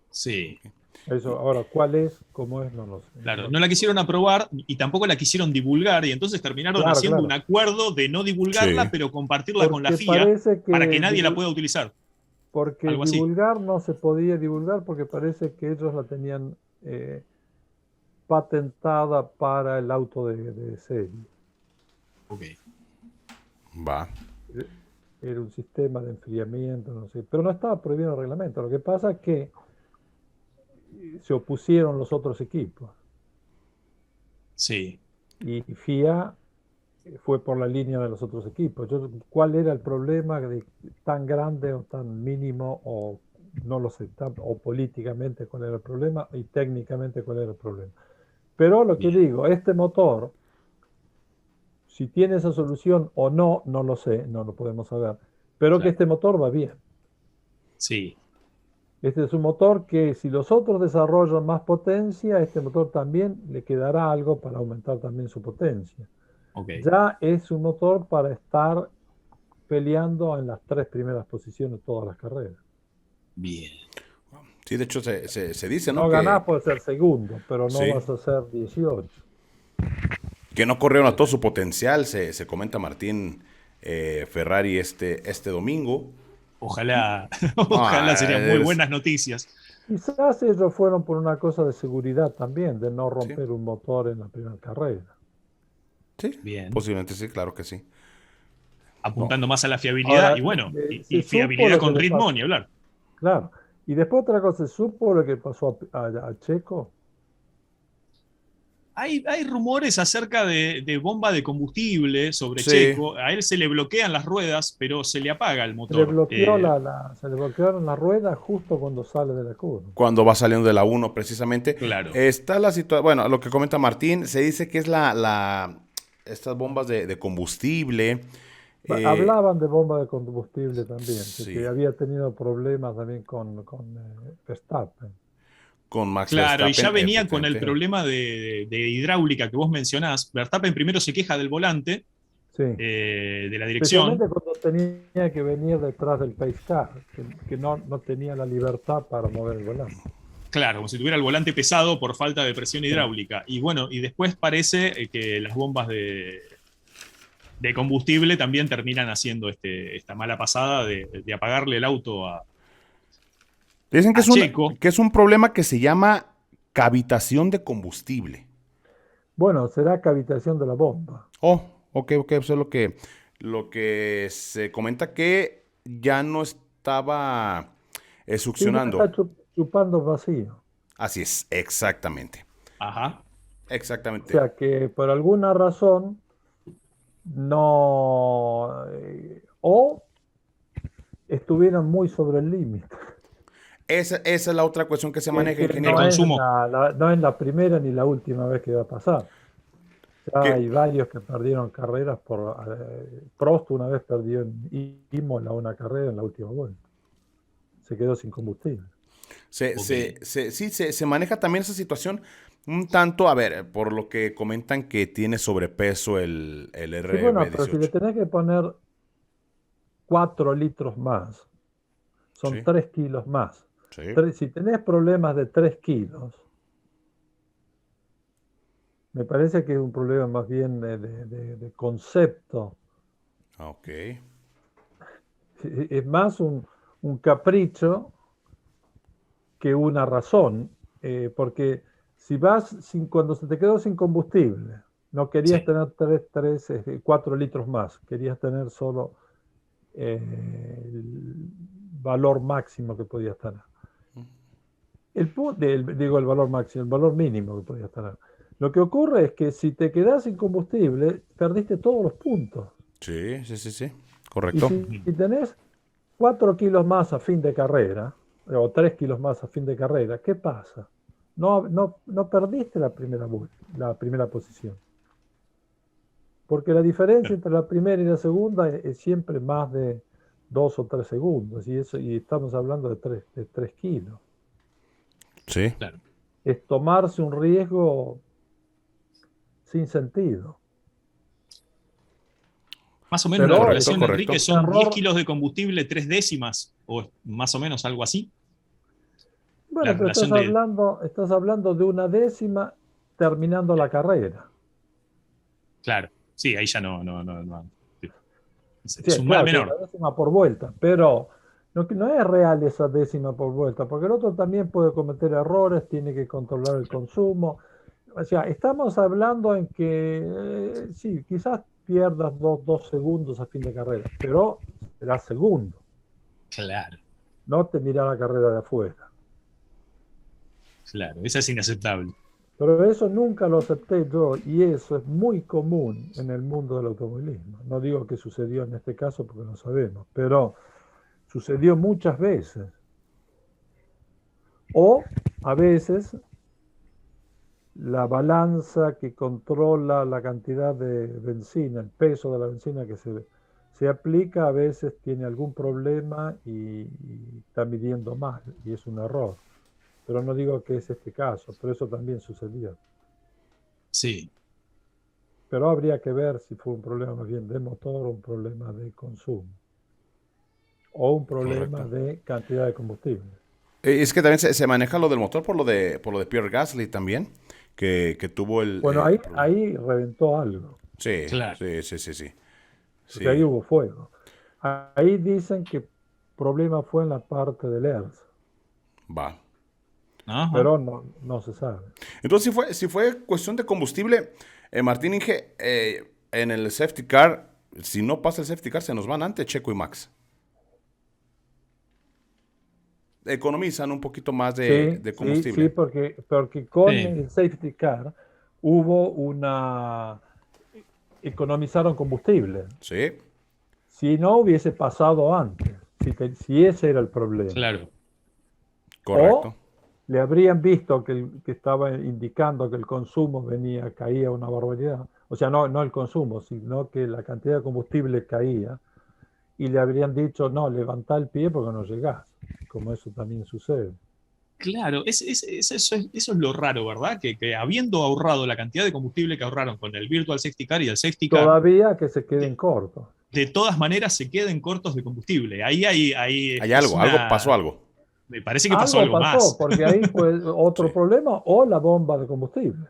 Sí, Eso, ahora, ¿cuál es? ¿Cómo es? No lo sé. claro. No la quisieron aprobar y tampoco la quisieron divulgar. Y entonces terminaron Claro, haciendo un claro. acuerdo de no divulgarla, Sí. pero compartirla con la Porque FIA parece para que que nadie la pueda utilizar. porque Algo así. divulgar no se podía divulgar porque parece que ellos la tenían patentada para el auto de serie. Ok. Va. Eh, Era un sistema de enfriamiento, no sé, pero no estaba prohibido en el reglamento. Lo que pasa es que se opusieron los otros equipos Sí. y FIA fue por la línea de los otros equipos. ¿Cuál era el problema tan grande o tan mínimo o no lo sé, o políticamente cuál era el problema y técnicamente cuál era el problema? Pero lo que Bien. digo, este motor, si tiene esa solución o no, no lo sé, no lo podemos saber, pero que Claro. este motor va bien. Sí. Este es un motor que si los otros desarrollan más potencia, este motor también le quedará algo para aumentar también su potencia. Ok. Ya es un motor para estar peleando en las 3 primeras posiciones todas las carreras. Bien. Sí, de hecho se dice, Si ¿no? no ganás, puedes ser segundo, pero no Sí, vas a ser 18. que no corrieron a todo su potencial, se comenta Martín Ferrari este domingo. Ojalá, ojalá Ah, serían muy buenas noticias. Quizás ellos fueron por una cosa de seguridad también, de no sí, romper un motor en la primera carrera. sí, Bien. posiblemente sí, claro que sí. No, Apuntando más a la fiabilidad y Ahora, bueno, se y supo fiabilidad lo que con le ritmo, pasó, ni hablar. claro. Y después otra cosa, se supo lo que pasó a Checo. Hay rumores acerca de bomba de combustible sobre sí, Checo. A él se le bloquean las ruedas, pero se le apaga el Se le motor. bloqueó se le bloquearon las ruedas justo cuando sale de la curva. cuando va saliendo de la uno precisamente. Claro. Está la situación, bueno, lo que comenta Martín, se dice que es estas bombas de combustible. eh, Hablaban de bomba de combustible también, que sí, había tenido problemas también con Verstappen. con Max Claro, y ya Verstappen, venía con el efectivamente. problema de hidráulica que vos mencionás. Verstappen primero se queja del volante, Sí, de la dirección. especialmente cuando tenía que venir detrás del pace car, que no tenía la libertad para mover el volante. Claro, como si tuviera el volante pesado por falta de presión Sí. hidráulica. Y bueno, y después parece que las bombas de combustible también terminan haciendo esta mala pasada de apagarle el auto Dicen a Checo. que es un problema que se llama cavitación de combustible. Bueno, será cavitación de la bomba. Oh, ok, eso es lo que se comenta que ya no estaba Sí, succionando. chupando vacío. Así es, exactamente. Ajá. O Exactamente. sea que por alguna razón no, o estuvieron muy sobre el límite. Esa es la otra cuestión que se maneja, Que De ingeniero. consumo. no es la primera ni la última vez que va a pasar. Ya Que, hay varios que perdieron carreras por Prost una vez perdió en Imola una carrera en la última vuelta. Se quedó sin combustible. Ok. sí, se maneja también esa situación un tanto, a ver, por lo que comentan que tiene sobrepeso el Sí, bueno, pero si le RB18. tenés que poner 4 litros más, son Sí, 3 kilos más. sí. Si tenés problemas de 3 kilos, me parece que es un problema más bien de concepto. Ok. Es más un capricho que una razón, porque si vas cuando se te quedó sin combustible, no querías Sí. tener 4 litros más, querías tener solo el valor máximo que podías tener. Digo el valor máximo, el valor mínimo que podías tener. Lo que ocurre es que si te quedas sin combustible, perdiste todos los puntos. Sí, sí, sí, sí. Y Correcto. si tenés 4 kilos más a fin de carrera, o 3 kilos más a fin de carrera, ¿qué pasa? No perdiste la primera posición. Porque la diferencia entre la primera y la segunda es siempre más de 2 o 3 segundos. Y estamos hablando de 3 kilos. Sí. Claro. Es tomarse un riesgo sin sentido. Más o menos la Pero Correcto, relación, es Enrique, correcto. un son 10 error. kilos de combustible, 3 décimas, o más o menos algo así. La Bueno, pero relación de. estás hablando de una décima terminando la carrera. Claro, sí, ahí ya no. Sí, Es un mal claro que es menor. una décima por vuelta, pero no es real esa décima por vuelta, porque el otro también puede cometer errores, tiene que controlar el consumo. O sea, estamos hablando en que sí, quizás pierdas 2 segundos a fin de carrera, pero será segundo. Claro, No te mira la carrera de afuera. claro, esa es inaceptable. Pero eso nunca lo acepté yo y eso es muy común en el mundo del automovilismo. No digo que sucedió en este caso porque no sabemos, pero sucedió muchas veces. O a veces la balanza que controla la cantidad de benzina, el peso de la benzina que se aplica, a veces tiene algún problema y está midiendo mal y es un error. Pero no digo que es este caso, pero eso también sucedió. Sí, Pero habría que ver si fue un problema más bien de motor o un problema de consumo o un problema Correcto. de cantidad de combustible. Es que también se maneja lo del motor por lo de Pierre Gasly también, que tuvo Bueno, el problema. ahí reventó algo, Sí, claro. sí, sí, sí, sí. porque ahí Sí, hubo fuego. Ahí dicen que el problema fue en la parte del ERS, va. Ajá. pero no se sabe. Entonces, si fue cuestión de combustible, Martín Inge, en el safety car, si no pasa el safety car, se nos van antes Checo y Max. Economizan un poquito más Sí, de sí, sí, combustible. porque con Sí, el safety car hubo economizaron combustible. Sí, Si no hubiese pasado antes, si ese era el problema. claro. O correcto. le habrían visto que estaba indicando que el consumo caía una barbaridad. O sea, no el consumo, sino que la cantidad de combustible caía. Y le habrían dicho, no, levantá el pie porque no llegás. Como eso también sucede. Claro, eso es lo raro, ¿verdad? Que habiendo ahorrado la cantidad de combustible que ahorraron con el Virtual Safety Car y el Safety Car, Todavía que se queden de, cortos. de todas maneras se queden cortos de combustible. Ahí Hay es algo pasó una. algo. Me parece que pasó Algo algo pasó, más. porque ahí fue otro Sí, problema, o la bomba de combustible,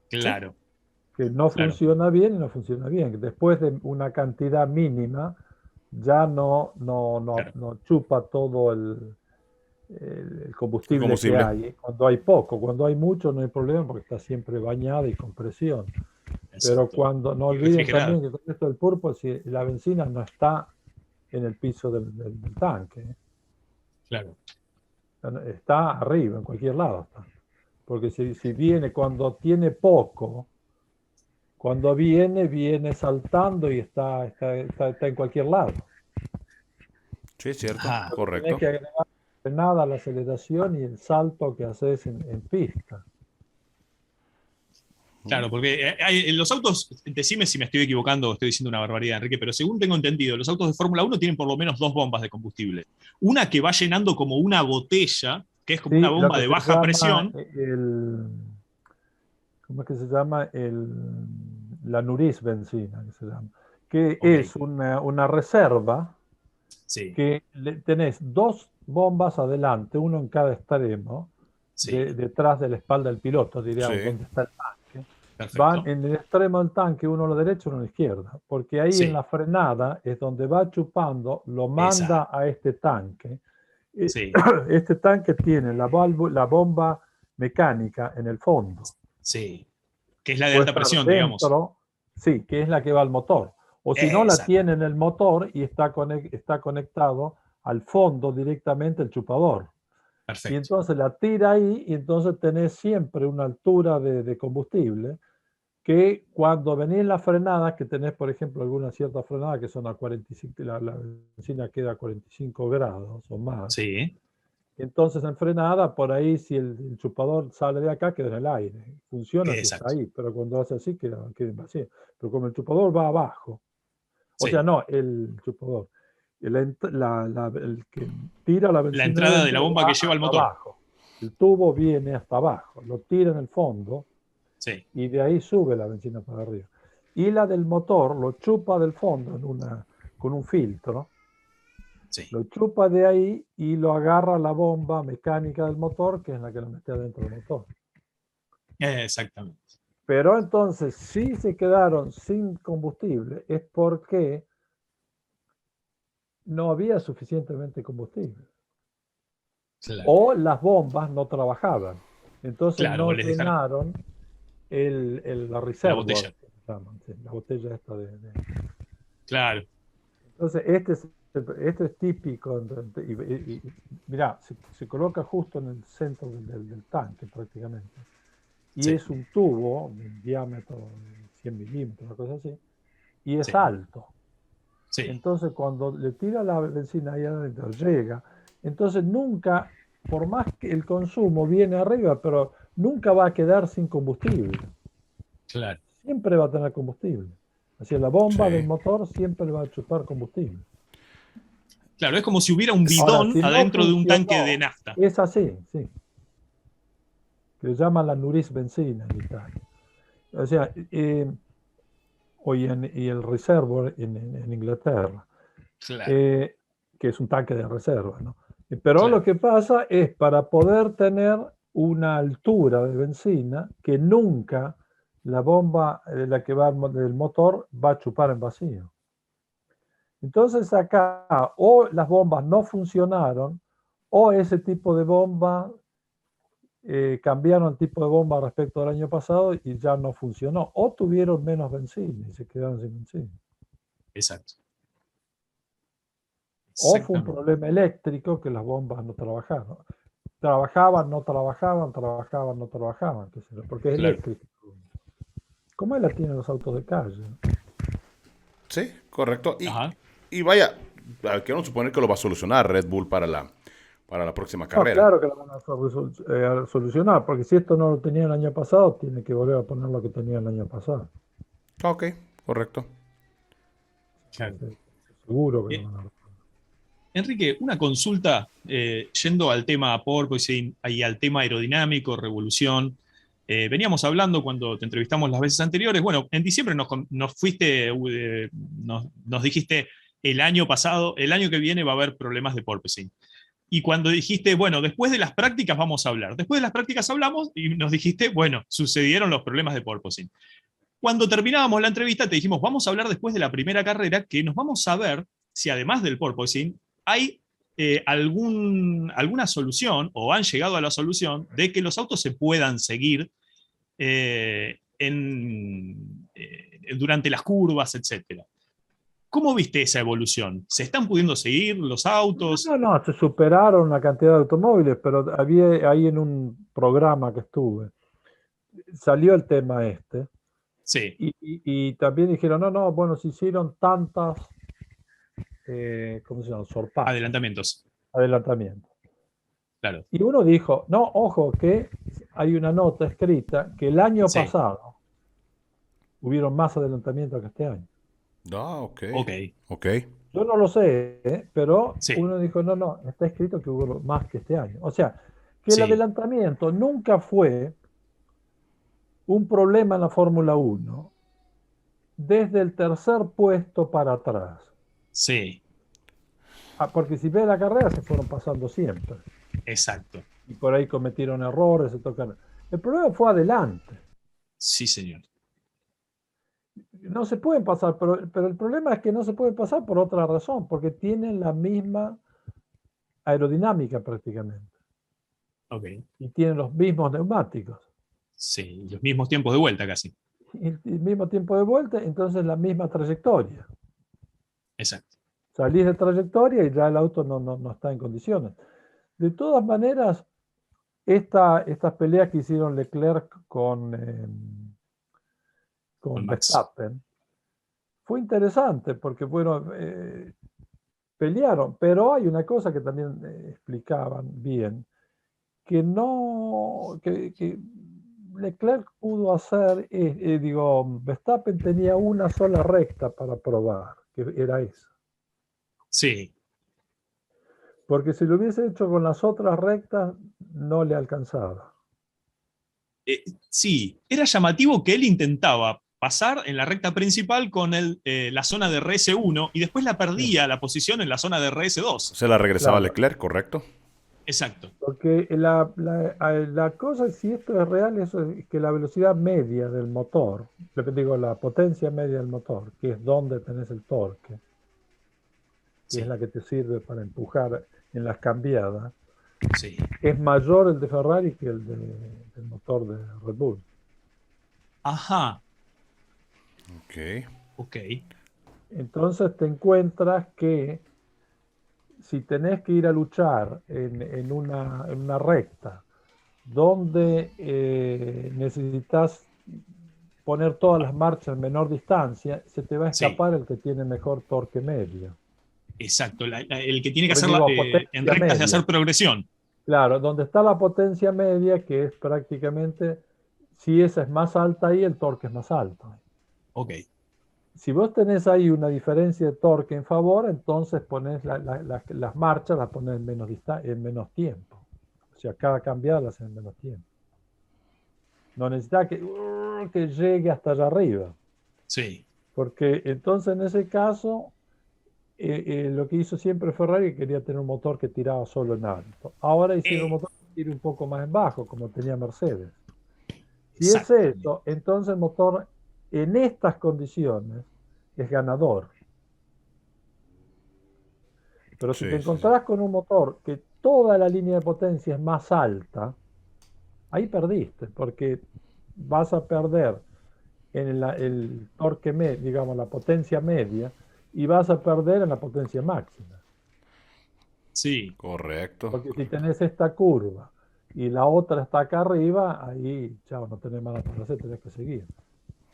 sí, Claro, que no claro, funciona bien y no funciona bien. Después de una cantidad mínima, ya claro. no chupa todo el el combustible que combustible. hay. Cuando hay poco, cuando hay mucho no hay problema porque está siempre bañada y con presión. Pero Exacto. cuando, no Y olviden refrigerada. también que con esto del purpose, si la benzina no está en el piso del tanque. Claro. está arriba, en cualquier lado está. Porque si viene cuando tiene poco, cuando viene saltando y está en cualquier lado. Sí, es cierto, Ah, Tenés correcto. que agregar frenada, la aceleración y el salto que haces en pista. claro, porque en los autos, decime si me estoy equivocando o estoy diciendo una barbaridad, Enrique, pero según tengo entendido, los autos de Fórmula 1 tienen por lo menos dos bombas de combustible. Una que va llenando como una botella, que es como una Sí, lo bomba que de se baja llama presión. ¿cómo es que se llama? La Nuris benzina, que se llama. Que Ok, es una reserva sí, que tenés dos bombas adelante, uno en cada extremo, sí, detrás de la espalda del piloto, diríamos, Sí, donde está el tanque. Van perfecto. en el extremo del tanque, uno a la derecha, uno a la izquierda, porque ahí en Sí, la frenada es donde va chupando, lo esa, manda a este tanque. Eh, sí, Este tanque tiene la bomba mecánica en el fondo. sí, que es la de Puede alta estar presión, digamos. dentro, sí, que es la que va al motor. O si no, la Exacto, tiene en el motor y está conectado al fondo directamente el chupador. Y perfecto. entonces la tira ahí y entonces tenés siempre una altura de combustible que cuando venís la frenada, que tenés, por ejemplo, alguna cierta frenada que son a 45, la benzina queda a 45 grados o más. Sí, Entonces en frenada, por ahí si el chupador sale de acá, queda en el aire. Funciona si está exacto. ahí, pero cuando hace así, queda vacío. Pero como el chupador va abajo, o sea, Sí. no, el chupador, el que tira la La benzina entrada de la adentro bomba va que lleva al hasta motor. abajo. El tubo viene hasta abajo, lo tira en el fondo Sí, y de ahí sube la benzina para arriba. Y la del motor lo chupa del fondo con un filtro, sí, lo chupa de ahí y lo agarra la bomba mecánica del motor, que es la que lo mete adentro del motor. exactamente. Pero entonces, si se quedaron sin combustible, es porque no había suficientemente combustible. Claro, O las bombas no trabajaban. Entonces claro, o no les dejaron llenaron la la reserva, botella. que se llaman, sí, la botella esta Claro, Entonces, este es típico. Mirá, se coloca justo en el centro del tanque prácticamente. Y sí, es un tubo de diámetro de 100 milímetros, una cosa así, y es sí, alto. sí, Entonces, cuando le tira la benzina ahí adentro, llega. Entonces, nunca, por más que el consumo viene arriba, pero nunca va a quedar sin combustible. claro. Siempre va a tener combustible. Así, la bomba del sí. motor siempre va a chupar combustible. Claro, es como si hubiera un Ahora, bidón si no adentro de un tanque de funcionó, nafta. es así, sí. Que se llama la Nuris benzina en Italia. O sea, y el Reservoir en Inglaterra, Claro, eh, que es un tanque de reserva, ¿no? Pero lo claro, que pasa es para poder tener una altura de benzina que nunca la bomba la que va del motor va a chupar en vacío. Entonces acá o las bombas no funcionaron o ese tipo de bomba cambiaron el tipo de bomba respecto al año pasado y ya no funcionó. O tuvieron menos benzina y se quedaron sin benzina. exacto. O fue un Exactamente. problema eléctrico que las bombas no trabajaron. Trabajaban, no trabajaban, trabajaban, no trabajaban, qué sé yo, porque es Claro. eléctrico. ¿Cómo la tienen los autos de calle? Sí, correcto. Ajá. Y vaya, quiero suponer que lo va a solucionar Red Bull para la próxima No, carrera. claro que lo van a solucionar, porque si esto no lo tenía el año pasado, tiene que volver a poner lo que tenía el año pasado. Ok, correcto. Claro. Seguro que lo Eh, van a Enrique, una consulta, yendo al tema porpoising y al tema aerodinámico, revolución. Veníamos hablando cuando te entrevistamos las veces anteriores. Bueno, en diciembre nos fuiste, nos dijiste el año pasado, el año que viene va a haber problemas de porpoising. Y cuando dijiste, bueno, después de las prácticas vamos a hablar. Después de las prácticas hablamos y nos dijiste, bueno, sucedieron los problemas de porpoising. Cuando terminábamos la entrevista te dijimos, vamos a hablar después de la primera carrera, que nos vamos a ver si además del porpoising hay alguna solución o han llegado a la solución de que los autos se puedan seguir durante las curvas, etcétera. ¿Cómo viste esa evolución? ¿Se están pudiendo seguir los autos? No, se superaron una cantidad de automóviles, pero había ahí en un programa que estuve, salió el tema este, Sí, y también dijeron, no, bueno, se hicieron tantas, ¿cómo se llama? Sorpasos, adelantamientos, adelantamientos. claro. Y uno dijo, no, ojo, que hay una nota escrita que el año Sí, pasado hubieron más adelantamientos que este año. Ah, ok. ok, Ok. Yo no lo sé, pero sí, uno dijo, no, está escrito que hubo más que este año. O sea, que el sí, adelantamiento nunca fue un problema en la Fórmula 1 desde el tercer puesto para atrás. sí, Porque si ve la carrera se fueron pasando siempre. exacto. Y por ahí cometieron errores, se tocaron. El problema fue adelante. Sí, señor. No se pueden pasar, pero el problema es que no se pueden pasar por otra razón, porque tienen la misma aerodinámica prácticamente Ok, y tienen los mismos neumáticos sí, los mismos tiempos de vuelta casi. y el mismo tiempo de vuelta, entonces la misma trayectoria. Exacto. Salís de trayectoria y ya el auto no está en condiciones. De todas maneras, estas peleas que hicieron Leclerc Con con Max. Verstappen fue interesante porque, bueno, pelearon, pero hay una cosa que también explicaban bien, que Leclerc pudo hacer, Verstappen tenía una sola recta para probar, que era esa. Sí, Porque si lo hubiese hecho con las otras rectas, no le alcanzaba. sí, era llamativo que él intentaba pasar en la recta principal con la zona de RS1 y después la Sí, perdía la posición en la zona de RS2. Se la regresaba a claro. Leclerc, ¿correcto? Exacto. Porque la cosa, si esto es real, eso es que la velocidad media del motor, digo, la potencia media del motor, que es donde tenés el torque, que es Sí, la que te sirve para empujar en las cambiadas, sí. es mayor el de Ferrari que del motor de Red Bull. Ajá, Ok. ok. Entonces te encuentras que si tenés que ir a luchar en una recta donde necesitas poner todas las marchas en menor distancia, se te va a Sí, escapar el que tiene mejor torque medio. exacto. El que tiene que Porque hacer digo, en potencia rectas de media. hacer progresión. Claro, donde está la potencia media, que es prácticamente, si esa es más alta ahí, el torque es más alto. Ok, Si vos tenés ahí una diferencia de torque en favor, entonces pones las marchas, las pones en menos tiempo. O sea, cada cambiada la haces en menos tiempo. No necesitas que llegue hasta allá arriba. sí. Porque entonces en ese caso, lo que hizo siempre Ferrari quería tener un motor que tiraba solo en alto. Ahora hicieron un Eh, motor que tire un poco más en bajo, como tenía Mercedes. Si es exactamente. eso, entonces el motor en estas condiciones es ganador. Pero si te Sí, sí, sí. encontrás con un motor que toda la línea de potencia es más alta, ahí perdiste, porque vas a perder en el torque medio, digamos, la potencia media, y vas a perder en la potencia máxima. Sí, Correcto. Porque si tenés esta curva y la otra está acá arriba, ahí, chao, no tenés nada para hacer, tenés que seguir.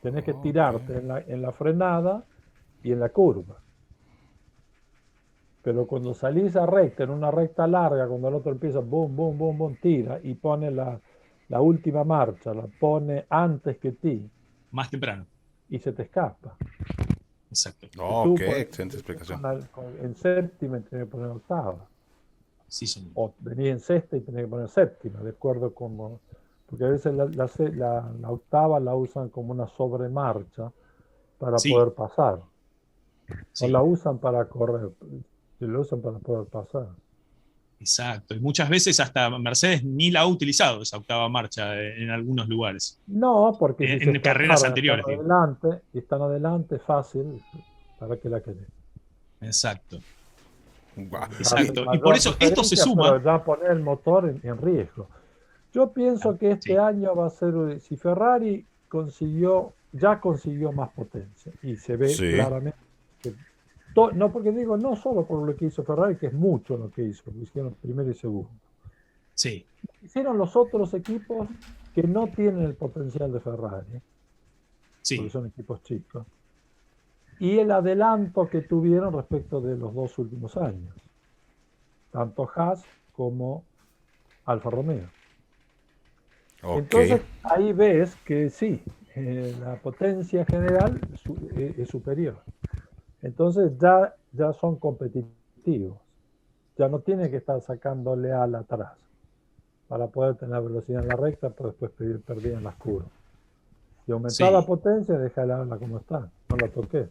Tenés que Ok. tirarte en la frenada y en la curva. Pero cuando salís a recta, en una recta larga, cuando el otro empieza, boom, boom, boom, boom, tira y pone la última marcha, la pone antes que ti más temprano. y se te escapa. Exacto. Y Ok, tú por excelente explicación. en séptima tenés que poner octava. Sí, señor. O venís en sexta y tenés que poner séptima, de acuerdo con. Porque a veces la octava la usan como una sobremarcha para Sí, poder pasar. O la sí. usan para correr, y la usan para poder pasar. Exacto. Y muchas veces hasta Mercedes ni la ha utilizado esa octava marcha en algunos lugares. No, porque si se En carreras escaparon, anteriores, digo. están adelante, fácil, ¿para qué la querés? Exacto. Guau. Hacen Exacto. Y por mayor eso esto se diferencia, suma. pero ya poner el motor en riesgo. Yo pienso que este Sí, año va a ser, si Ferrari ya consiguió más potencia y se ve Sí. claramente que No, porque digo, no solo por lo que hizo Ferrari, que es mucho lo que hizo, lo hicieron primero y segundo. Sí, Hicieron los otros equipos que no tienen el potencial de Ferrari, porque sí, son equipos chicos, y el adelanto que tuvieron respecto de los 2 últimos años, tanto Haas como Alfa Romeo. Ok. Entonces ahí ves que sí, la potencia general es superior. Entonces ya son competitivos. Ya no tiene que estar sacándole ala atrás para poder tener velocidad en la recta, pero después perder en las curvas. Si aumentar la sí. potencia, deja el ala como está. No la toques.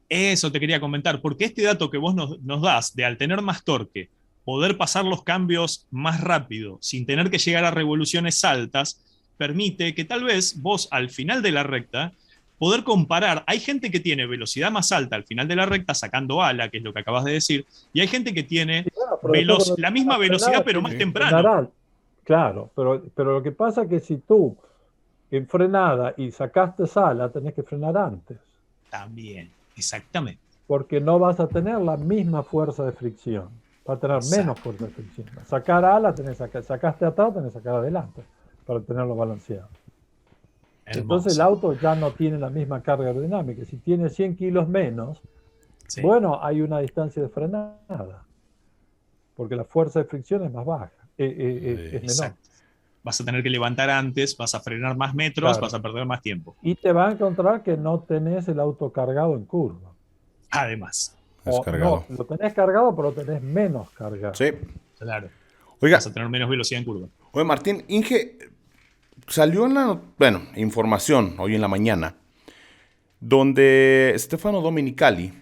Eso te quería comentar, porque este dato que vos nos das de al tener más torque, poder pasar los cambios más rápido, sin tener que llegar a revoluciones altas, permite que tal vez vos al final de la recta poder comparar. Hay gente que tiene velocidad más alta al final de la recta sacando ala, que es lo que acabas de decir, y hay gente que tiene Sí, claro, pero después cuando la llegas misma a velocidad frenar, pero tienes más que Sí. temprano. frenar. Claro, pero lo que pasa es que si tú en frenada y sacaste ala, tenés que frenar antes, También, exactamente. porque no vas a tener la misma fuerza de fricción. Va a tener menos Exacto. fuerza de fricción. Sacar ala, sacaste atrás, tenés que sacar adelante para tenerlo balanceado. Entonces el Hermoso. auto ya no tiene la misma carga aerodinámica. Si tiene 100 kilos menos, Sí, bueno, hay una distancia de frenada, porque la fuerza de fricción es más baja, es menor. exacto. Vas a tener que levantar antes, vas a frenar más metros, vas Claro. a perder más tiempo. Y te va a encontrar que no tenés el auto cargado en curva. Además, O no, Descargado. lo tenés cargado, pero lo tenés menos cargado. Sí. claro, Oiga, vas a tener menos velocidad en curva. oye, Martín, Inge, salió en la, bueno, información hoy en la mañana, donde Stefano Domenicali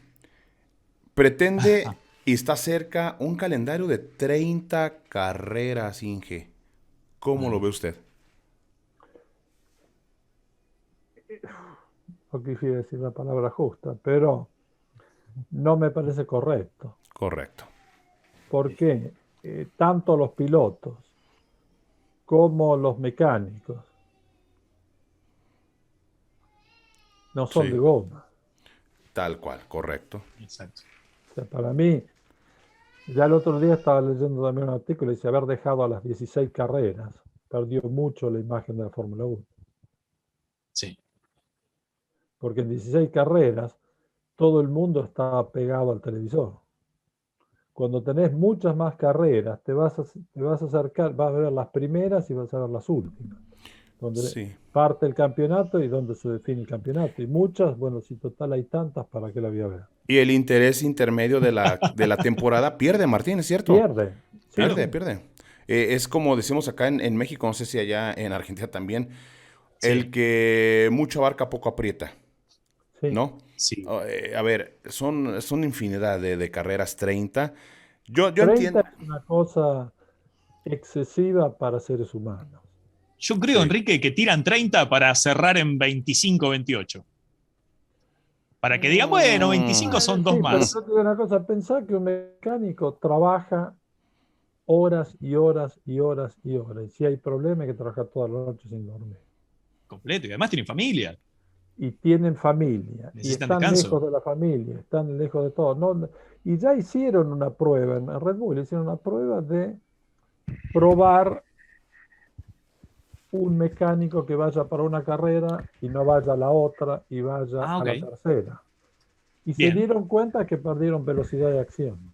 pretende y está cerca un calendario de 30 carreras, Inge. ¿Cómo lo ve usted? No quisiera decir la palabra justa, pero no me parece correcto. Correcto. Porque tanto los pilotos como los mecánicos no son de Sí, goma. tal cual, correcto. Exacto. O sea, para mí, ya el otro día estaba leyendo también un artículo y dice haber dejado a las 16 carreras perdió mucho la imagen de la Fórmula 1. Sí, Porque en 16 carreras todo el mundo está pegado al televisor. Cuando tenés muchas más carreras, te vas a acercar, vas a ver las primeras y vas a ver las últimas, donde Sí. parte el campeonato y donde se define el campeonato. Y muchas, bueno, si total hay tantas, ¿para qué la voy a ver? Y el interés intermedio de la temporada pierde, Martín, ¿es cierto? Pierde. Sí, claro. sí, Pierde. Es como decimos acá en México, no sé si allá en Argentina también, el Sí, que mucho abarca, poco aprieta, sí. ¿no? sí. A ver, son infinidad de carreras, 30. Yo 30 entiendo. es una cosa excesiva para seres humanos. Yo creo, Sí. Enrique, que tiran 30 para cerrar en 25, 28. Para que digan, bueno, 25 son dos Sí, pero más. yo te digo una cosa, pensá que un mecánico trabaja horas y horas y horas y horas. Y si hay problema, hay que trabajar toda la noche sin dormir. Completo. Y además tienen familia. Y tienen familia, y Necesitan están descanso. lejos de la familia, están lejos de todo. No, y ya hicieron una prueba, en Red Bull hicieron una prueba de probar un mecánico que vaya para una carrera y no vaya a la otra y vaya Ah, a ok. la tercera. Y se Bien. dieron cuenta que perdieron velocidad de acción.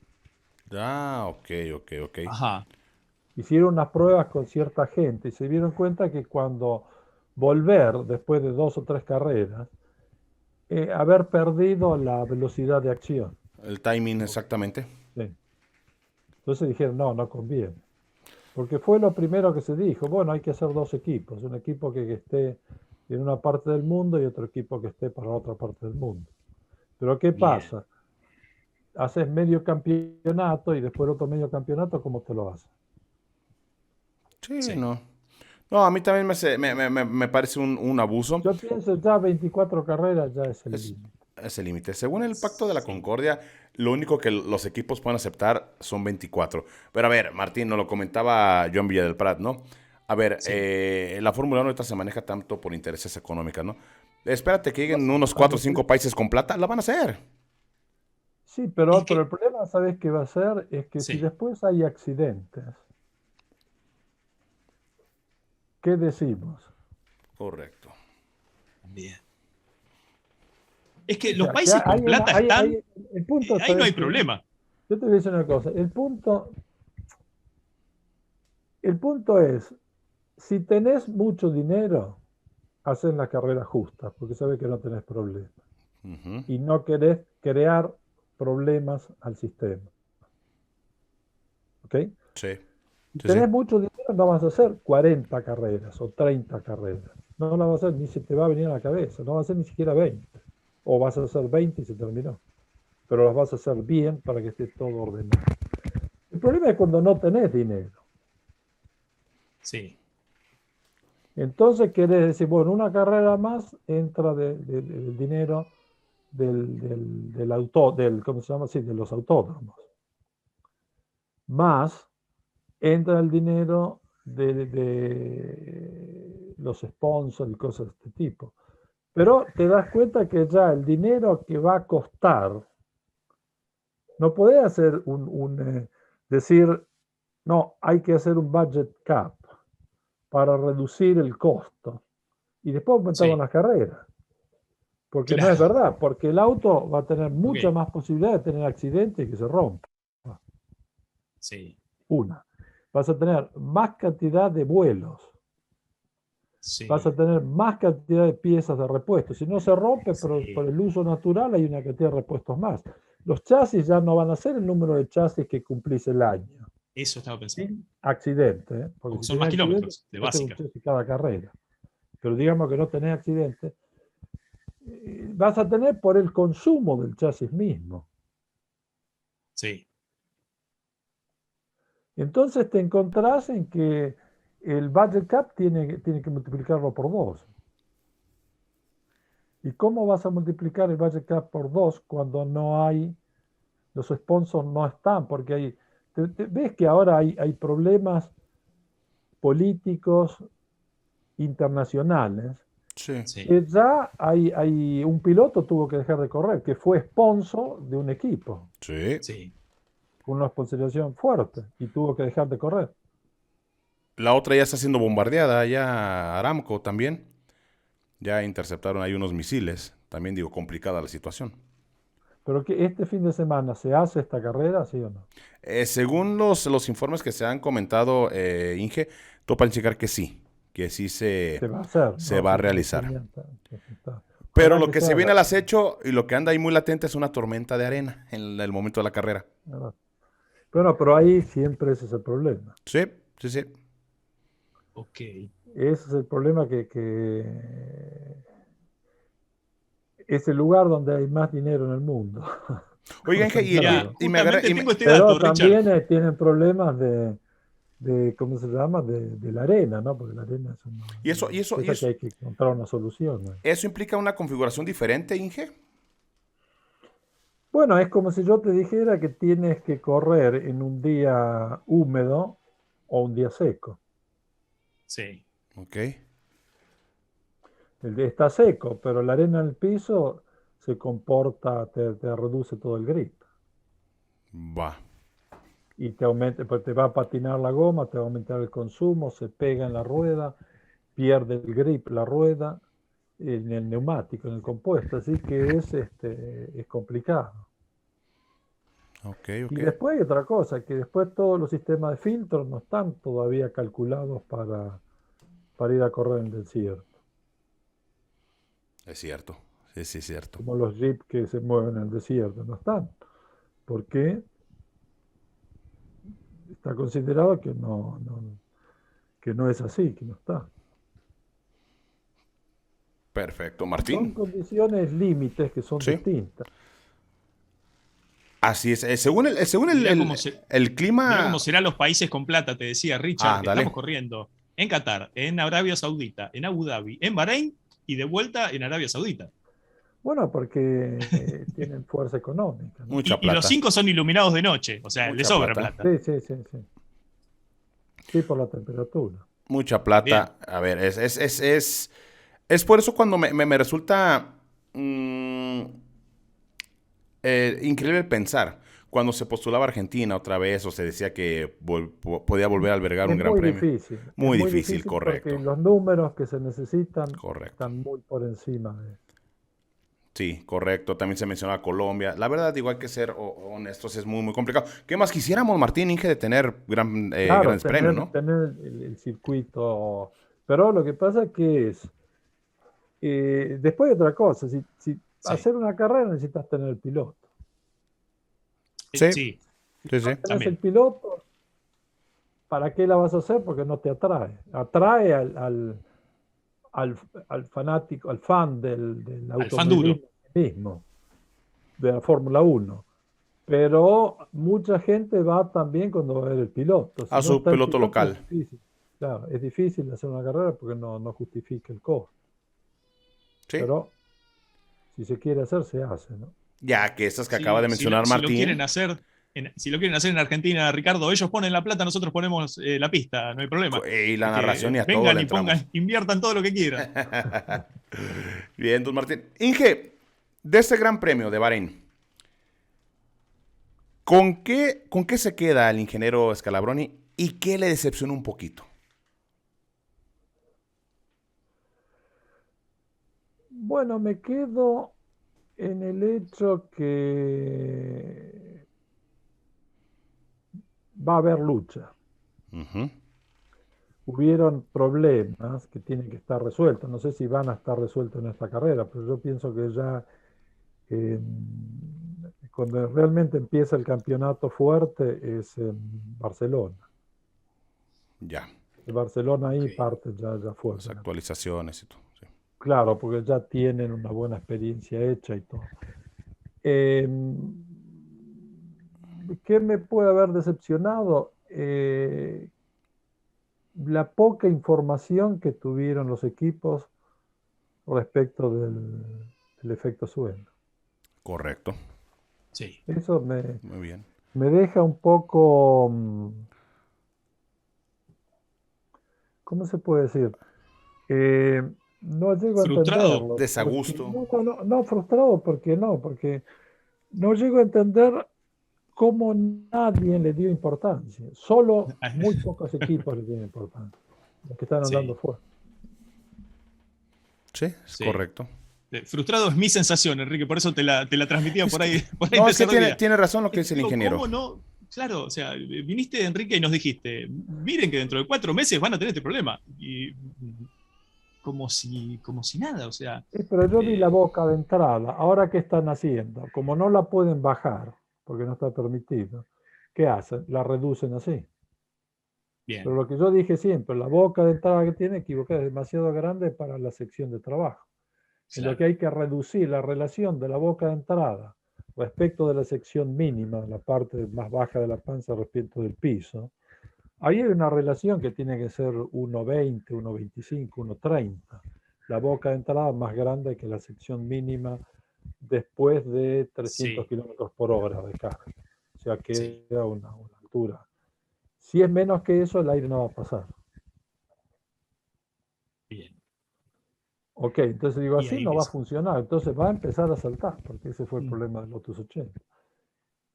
Ok, ok, ok. Ajá. Hicieron unas pruebas con cierta gente y se dieron cuenta que cuando volver después de 2 o 3 carreras, haber perdido la velocidad de acción. El timing exactamente. Sí. Entonces dijeron, no, no conviene. Porque fue lo primero que se dijo, bueno, hay que hacer 2 equipos, un equipo que esté en una parte del mundo y otro equipo que esté para la otra parte del mundo. Pero ¿qué Bien. pasa? Haces medio campeonato y después otro medio campeonato, ¿cómo te lo haces? Sí, Sí. no. No, a mí también me parece un abuso. Yo pienso ya 24 carreras ya es el Es, límite. es el límite. Según el Pacto de la Sí. Concordia, lo único que los equipos pueden aceptar son 24. Pero a ver, Martín, nos lo comentaba John Villa del Prat, ¿no? A ver, Sí. la Fórmula 1 ahorita se maneja tanto por intereses económicos, ¿no? Espérate que No lleguen sé, unos 4 o 5 países con plata, la van a hacer. Sí, Y pero que, el problema, ¿sabes qué va a ser? Es que si sí, después hay accidentes, ¿qué decimos? Correcto. también. Es que O los sea, que países con plata están, el punto, ahí no hay ¿sabes qué? problema. Yo te voy a decir una cosa, el punto es, si tenés mucho dinero, haces la carrera justa, porque sabes que no tenés problemas. Ujú. Y no querés crear problemas al sistema. ¿Ok? Sí, Si sí, sí. tenés mucho dinero, no vas a hacer 40 carreras o 30 carreras. No las vas a hacer, ni se te va a venir a la cabeza. No vas a hacer ni siquiera 20. O vas a hacer 20 y se terminó. Pero las vas a hacer bien para que esté todo ordenado. El problema es cuando no tenés dinero. Sí, Entonces querés decir, bueno, una carrera más entra del dinero ¿cómo se llama? Sí, de los autódromos. Más entra el dinero de los sponsors y cosas de este tipo. Pero te das cuenta que ya el dinero que va a costar, no podés hacer decir, no, hay que hacer un budget cap para reducir el costo. Y después aumentamos sí, las carreras. Porque no es claro. verdad, porque el auto va a tener Ok, mucha más posibilidad de tener accidentes y que se rompa. sí, Una. Vas a tener más cantidad de vuelos. Vas sí, a tener más cantidad de piezas de repuesto. Si no se rompe por sí. el uso natural, hay una cantidad de repuestos más. Los chasis ya no van a ser el número de chasis que cumplís el año. Eso estaba pensando. Sin accidente, ¿eh? Porque Porque si son tenés más accidente, kilómetros, de puede ser un básica. chasis cada carrera. Pero digamos que no tenés accidente, vas a tener por el consumo del chasis mismo. Sí, Entonces te encontrás en que el budget cap tiene que multiplicarlo por 2. ¿Y cómo vas a multiplicar el budget cap por 2 cuando no hay, los sponsors no están? Porque ves que ahora hay problemas políticos internacionales Sí. sí, que ya un piloto tuvo que dejar de correr, que fue sponsor de un equipo, Sí. sí. con una sponsorización fuerte, y tuvo que dejar de correr. La otra ya está siendo bombardeada, ya Aramco también. Ya interceptaron ahí unos misiles. También digo, complicada la situación. Pero que este fin de semana se hace esta carrera, ¿sí o no? Según los informes que se han comentado, Inge, topan checar que sí Se va a hacer, se ¿no? va a Sí, realizar. está. Pero Ojalá lo que que se se viene haga. al acecho y lo que anda ahí muy latente es una tormenta de arena en el momento de la carrera. ¿Verdad? Bueno, pero ahí siempre ese es el problema. Sí, sí, sí. Ok. Ese es el problema es el lugar donde hay más dinero en el mundo, Oiga, Inge, Mira, concentrado. justamente tengo este Pero dato, Richard. también tienen problemas ¿cómo se llama? De la arena, ¿no? Porque la arena es y eso, y una eso, y cosa que eso, hay que encontrar una solución, ¿no? eso implica una configuración diferente, Inge. Bueno, es como si yo te dijera que tienes que correr en un día húmedo o un día seco. Sí, Ok. El día está seco, pero la arena en el piso se comporta, te reduce todo el grip. Va. Y te aumenta, pues te va a patinar la goma, te va a aumentar el consumo, se pega en la rueda, pierde el grip la rueda, en el neumático, en el compuesto, así que es complicado. Ok, Y ok. después hay otra cosa, que después todos los sistemas de filtros no están todavía calculados para ir a correr en el desierto, Es cierto. Sí, sí, es cierto. como los jeeps que se mueven en el desierto, no están. ¿Por qué? Está considerado que no es así, que no está. Perfecto. Son Martín. condiciones límites que son Sí. distintas. Así es. Según mirá cómo el mirá cómo clima. serán los países con plata, te decía Richard. Ah, Estamos dale. corriendo en Qatar, en Arabia Saudita, en Abu Dhabi, en Bahrein y de vuelta en Arabia Saudita. Bueno, porque tienen fuerza económica, ¿no? Mucha Y los plata. 5 son iluminados de noche, o sea, le Mucha sobra plata. plata. Sí, sí, sí, sí. Sí, por la temperatura. Mucha Bien, plata. A ver, es por eso cuando me resulta increíble pensar, cuando se postulaba Argentina otra vez o se decía que podía volver a albergar un gran premio. Es Muy muy difícil, difícil porque correcto, los números que se necesitan correcto. están muy por encima de... Sí, correcto. También se mencionaba Colombia. La verdad, digo, hay que ser honestos, es muy, muy complicado. ¿Qué más quisiéramos, Martín Inge, de tener Claro, grandes premios, no? tener el circuito, pero lo que pasa es que después de otra cosa, si Sí, hacer una carrera necesitas tener el piloto. Sí, sí, Si sí, no sí. tenés el también. piloto, ¿para qué la vas a hacer? Porque no te atrae. Atrae al, al fanático, al fan del Al fan duro. automovilismo mismo, de la Fórmula Uno. Pero mucha gente va también cuando va a ver el piloto. Si A no su está el piloto piloto es local. difícil. Claro, es difícil hacer una carrera porque no justifica el costo. Sí. Pero si se quiere hacer, se hace, ¿no? Ya que estas que acaba Si, de mencionar si lo quieren Martín. hacer, si lo quieren hacer en Argentina, Ricardo, ellos ponen la plata, nosotros ponemos la pista, no hay problema. Y la narración Que y a todo vengan le y pongan, entramos. inviertan todo lo que quieran. Bien, don Martín. Inge, de este gran premio de Bahrein, con qué se queda el ingeniero Scalabroni y qué le decepcionó un poquito? Bueno, me quedo en el hecho que va a haber lucha. Ujú. Hubieron problemas que tienen que estar resueltos. No sé si van a estar resueltos en esta carrera, pero yo pienso que ya eh, cuando realmente empieza el campeonato fuerte es en Barcelona. Ya, El Barcelona Ok, ahí parte ya las fuerte. actualizaciones y todo. Sí. Claro, porque ya tienen una buena experiencia hecha y todo. Eh, ¿Qué me puede haber decepcionado? La poca información que tuvieron los equipos respecto del efecto suelo. Correcto. sí. Eso Muy bien. me deja un poco, ¿cómo se puede decir? Eh, no llego a Frustrado. entenderlo, porque Desagusto. no frustrado, porque no, porque no llego a entender cómo nadie le dio importancia. Solo muy pocos equipos le dieron importancia, los que están andando Sí, fuera. Sí, es sí. correcto. Frustrado es mi sensación, Enrique, por eso te la transmitía Es que, por ahí no, te es que tiene, perdía. tiene razón lo que Es que dice el digo, ingeniero. ¿cómo no? Claro, o sea, viniste, Enrique, y nos dijiste, miren que dentro de 4 meses van a tener este problema. Y como si nada, o sea, Sí, pero yo vi la eh, boca de entrada. Ahora, ¿qué están haciendo? Como no la pueden bajar, porque no está permitido, ¿qué hacen? La reducen así. Pero bien, lo que yo dije siempre, la boca de entrada que tiene equivocada es demasiado grande para la sección de trabajo. En lo que claro, hay que reducir la relación de la boca de entrada respecto de la sección mínima, la parte más baja de la panza respecto del piso, ahí hay una relación que tiene que ser 1,20, 1,25, 1,30. La boca de entrada más grande que la sección mínima después de 300 sí, kilómetros por hora de carga. O sea, sí, queda una altura. Si es menos que eso, el aire no va a pasar. bien. Ok, entonces digo, Y así ahí no va a ves. funcionar. Entonces va a empezar a saltar, porque ese fue el Mm. problema del Lotus 80.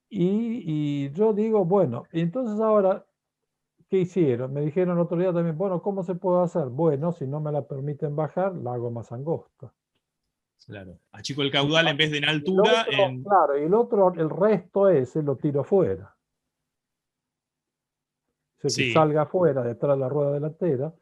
Y yo digo, bueno, y entonces ahora, ¿qué hicieron? Me dijeron el otro día también, bueno, ¿cómo se puede hacer? Bueno, si no me la permiten bajar, la hago más angosta. Claro. Achico el Y, caudal en vez de en y el altura, otro, claro, y el otro, el resto ese lo tiro fuera. O sea, que sí, salga afuera detrás de la rueda delantera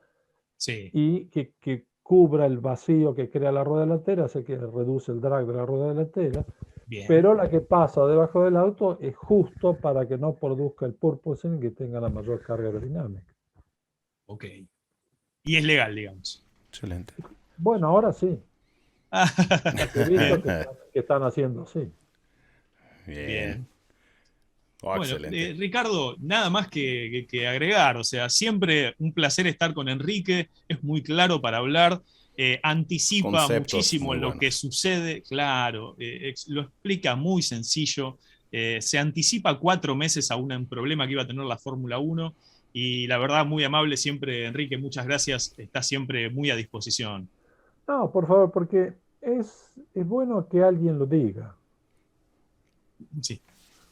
sí, y que cubra el vacío que crea la rueda delantera, hace que reduce el drag de la rueda delantera, bien, pero la que pasa debajo del auto es justo para que no produzca el porpoising que tenga la mayor carga aerodinámica. ok. Y es legal, digamos. Excelente. Bueno, ahora sí, he visto Bien, que están haciendo así. Bien. bien. Oh, Bueno, excelente. Ricardo, nada más que agregar, o sea, siempre un placer estar con Enrique, es muy claro para hablar, anticipa Conceptos muchísimo muy lo que buenos. sucede, claro, lo explica muy sencillo, se anticipa 4 meses a un problema que iba a tener la Fórmula Uno y la verdad muy amable siempre, Enrique, muchas gracias, está siempre muy a disposición. No, por favor, porque es bueno que alguien lo diga. Sí,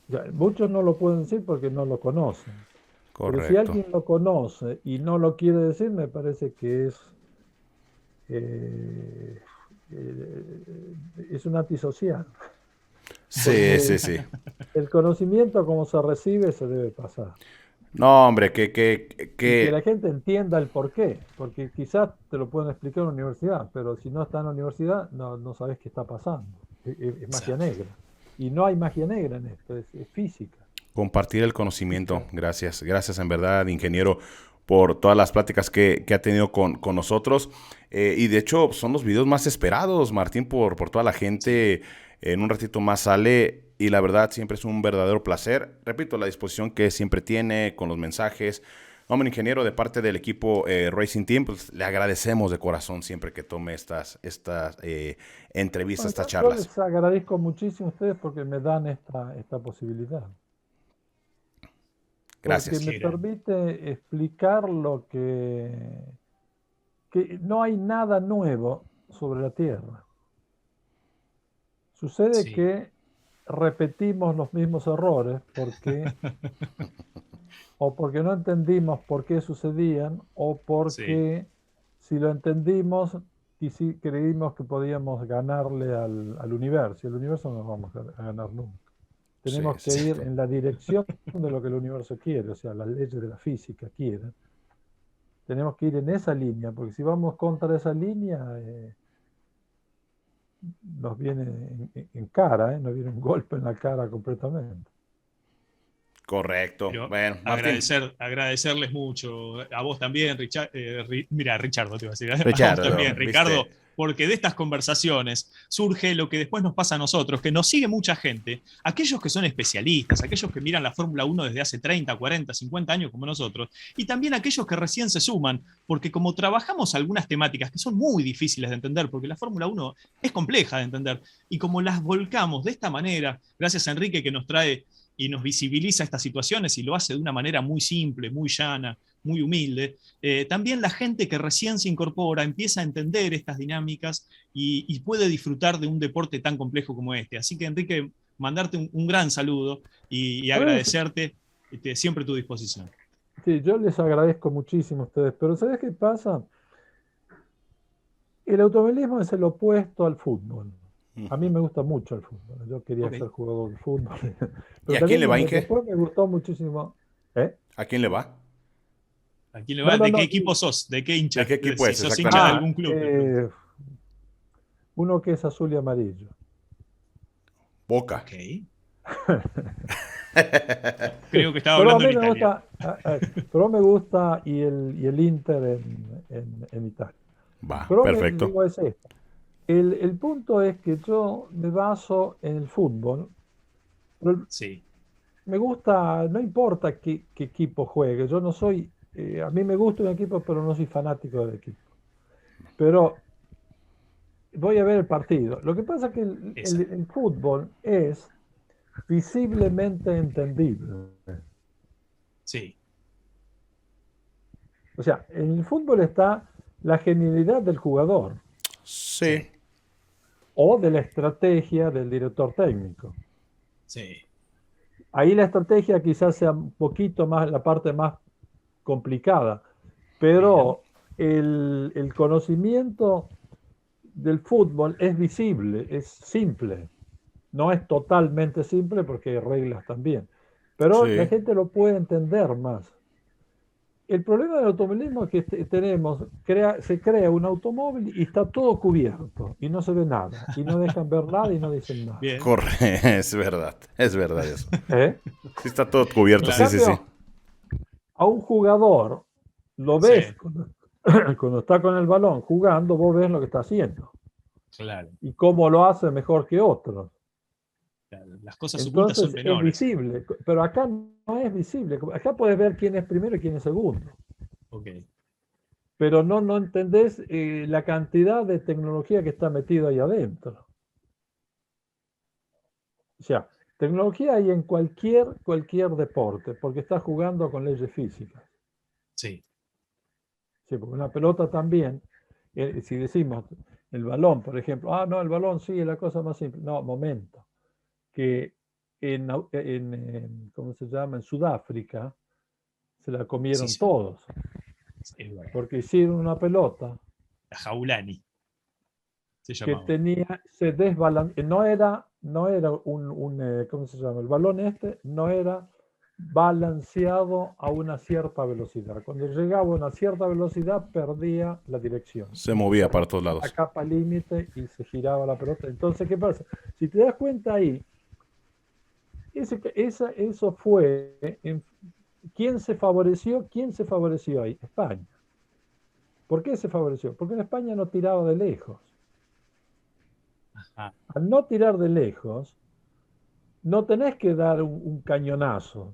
O sea, muchos no lo pueden decir porque no lo conocen. Pero si Correcto. alguien lo conoce y no lo quiere decir, me parece que eh, es un antisocial. Sí, Porque sí, sí. el conocimiento como se recibe se debe pasar. No, hombre, Y que la gente entienda el por qué. Porque quizás te lo pueden explicar en la universidad, pero si no está en la universidad, no sabes qué está pasando. Es magia exacto. negra. Y no hay magia negra en esto, es física. compartir el conocimiento. Gracias, gracias en verdad, ingeniero, por todas las pláticas que ha tenido con nosotros. Y de hecho, son los videos más esperados, Martín, por toda la Sí. gente. En un ratito más sale y la verdad siempre es un verdadero placer. Repito, la disposición que siempre tiene con los mensajes. Hombre, ingeniero, de parte del equipo Racing Team, pues, le agradecemos de corazón siempre que tome estas entrevistas, Bueno, estas yo charlas. les agradezco muchísimo a ustedes porque me dan esta posibilidad. Porque Gracias. me Qué grande. permite explicar que no hay nada nuevo sobre la Tierra. Sucede Sí, que repetimos los mismos errores o porque no entendimos por qué sucedían, o sí, porque si lo entendimos y si creímos que podíamos ganarle al universo. Y el universo no lo vamos a ganar nunca. Sí, Tenemos que sí. ir en la dirección de lo que el universo quiere, o sea, las leyes de la física quieren. Tenemos que ir en esa línea, porque si vamos contra esa línea, nos viene en cara, nos viene un golpe en la cara completamente. Correcto. pero Bueno, Martín. agradecerles mucho, a vos también, Richard, mira, Richardo te iba a decir, a vos Richardo, también, Ricardo, ¿viste? porque de estas conversaciones surge lo que después nos pasa a nosotros, que nos sigue mucha gente, aquellos que son especialistas, aquellos que miran la Fórmula 1 desde hace 30, 40, 50 años como nosotros, y también aquellos que recién se suman, porque como trabajamos algunas temáticas que son muy difíciles de entender, porque la Fórmula 1 es compleja de entender, y como las volcamos de esta manera, gracias a Enrique que nos trae y nos visibiliza estas situaciones y lo hace de una manera muy simple, muy llana, muy humilde, también la gente que recién se incorpora empieza a entender estas dinámicas y puede disfrutar de un deporte tan complejo como este. Así que, Enrique, mandarte un gran saludo y ¿Sabes? agradecerte siempre tu disposición. Sí, yo les agradezco muchísimo a ustedes, pero ¿sabes qué pasa? El automovilismo es el opuesto al fútbol. A mí Ujú. me gusta mucho el fútbol. Yo quería Ok. ser jugador de fútbol, ¿Y pero a quién también le va, Inge? después me gustó muchísimo. ¿Eh? ¿A quién le va? ¿A quién le va? No, no, ¿De qué no. equipo sos? ¿De qué ¿De qué hincha? equipo Si es sos hincha de exactamente? Ah, algún club, te pregunto. uno que es azul y amarillo. Boca. Ok. Creo que estaba Pero a hablando mí en me Italia. gusta, pero me gusta y el Inter en Italia. Va, Pero me perfecto. digo es esto. El punto es que yo me baso en el fútbol, pero Sí, me gusta, no importa qué equipo juegue, yo no soy, a mí me gusta un equipo, pero no soy fanático del equipo. Pero voy a ver el partido. Lo que pasa es que el, el- esa. el fútbol es visiblemente entendible. Sí, O sea, en el fútbol está la genialidad del jugador Sí, sí, o de la estrategia del director técnico. sí. Ahí la estrategia quizás sea un poquito más la parte más complicada, Bien. pero el conocimiento del fútbol es visible, es simple. No es totalmente simple porque hay reglas también, pero la sí. gente lo puede entender más. El problema del automovilismo es que tenemos, se crea un automóvil y está todo cubierto y no se ve nada, y no dejan ver nada y no dicen nada. Corre, es verdad eso. ¿Eh? Sí está todo cubierto, En sí, Claro. sí, sí. cambio, a un jugador lo Sí, ves cuando está con el balón jugando, vos ves lo que está haciendo claro. y cómo lo hace mejor que otros. Claro. Las cosas ocultas son Entonces es menores. visible, pero acá no es visible. Acá puedes ver quién es primero y quién es segundo, Ok. pero no entendés la cantidad de tecnología que está metida ahí adentro. O sea, tecnología hay en cualquier deporte, porque estás jugando con leyes físicas. Sí, Sí, porque una pelota también, si decimos el balón, por ejemplo, no, el balón sí es la cosa más simple. No, momento, que ¿cómo se llama? En Sudáfrica se la comieron Sí, todos, es verdad. porque hicieron una pelota La Jaulani se que llamaba. se desbalanceaba, no era ¿cómo se llama? El balón no era balanceado a una cierta velocidad. Cuando llegaba a una cierta velocidad perdía la dirección. Se movía para todos La lados. capa límite y se giraba la pelota. Entonces, ¿qué pasa? Si te das cuenta ahí, eso fue, ¿quién se favoreció? ¿Quién se favoreció ahí? España. ¿Por qué se favoreció? Porque en España no tiraba de lejos. Ajá. Al no tirar de lejos, no tenés que dar un cañonazo,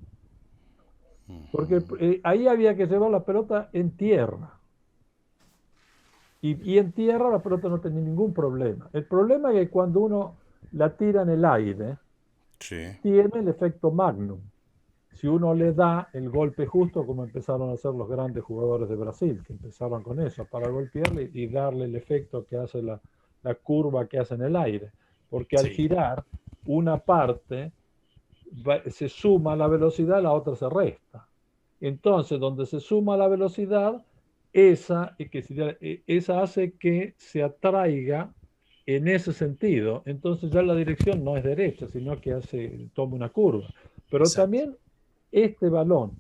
porque ahí había que llevar la pelota en tierra. Y en tierra la pelota no tenía ningún problema. El problema es que cuando uno la tira en el aire, Sí. tiene el efecto magnum. Si uno le da el golpe justo, como empezaron a hacer los grandes jugadores de Brasil, que empezaron con eso, para golpearle y darle el efecto que hace la curva que hace en el aire. Porque al Sí, girar, una parte se suma la velocidad, la otra se resta. Entonces, donde se suma la velocidad, esa hace que se atraiga en ese sentido. Entonces ya la dirección no es derecha, sino que toma una curva. Pero exacto. también este balón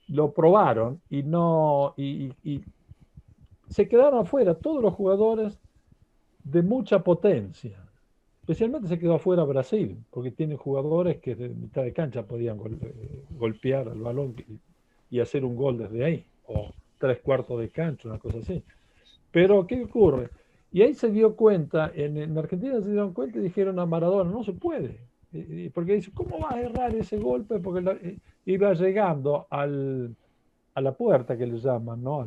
lo probaron y se quedaron afuera todos los jugadores de mucha potencia. Especialmente se quedó afuera Brasil, porque tiene jugadores que de mitad de cancha podían golpear al balón y hacer un gol desde ahí, o 3/4 de cancha, una cosa así. Pero, ¿qué ocurre? Y ahí se dio cuenta, en Argentina se dieron cuenta y dijeron a Maradona, no se puede. Porque dice, ¿cómo va a errar ese golpe? Porque iba llegando a la puerta que le llaman, ¿no?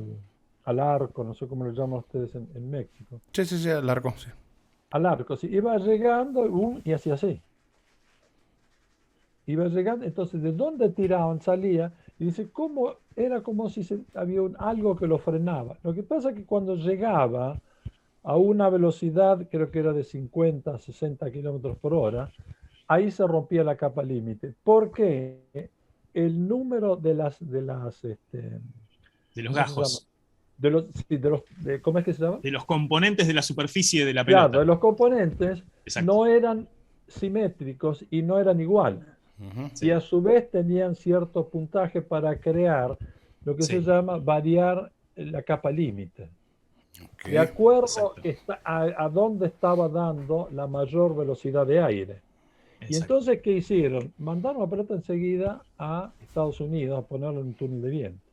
Al arco, no sé cómo le llaman ustedes en México. Sí, sí, sí, largo, sí. Al arco, sí, iba llegando y hacía así. Iba llegando, entonces, ¿de dónde tiraban? Salía, y dice, ¿cómo? Era como si había algo que lo frenaba. Lo que pasa es que cuando llegaba a una velocidad, creo que era de 50, 60 kilómetros por hora, ahí se rompía la capa límite. Porque el número De los ¿cómo se llama? gajos, ¿Cómo es que se llama? de los componentes de la superficie de la Claro, pelota. los componentes Exacto. no eran simétricos y no eran iguales. Ujú. Y Sí, a su vez tenían cierto puntaje para crear lo que se sí, llama variar la capa límite, Ok. de acuerdo exacto, a dónde estaba dando la mayor velocidad de aire. Y exacto. entonces, ¿qué hicieron? Mandaron la pelota enseguida a Estados Unidos a ponerlo en un túnel de viento.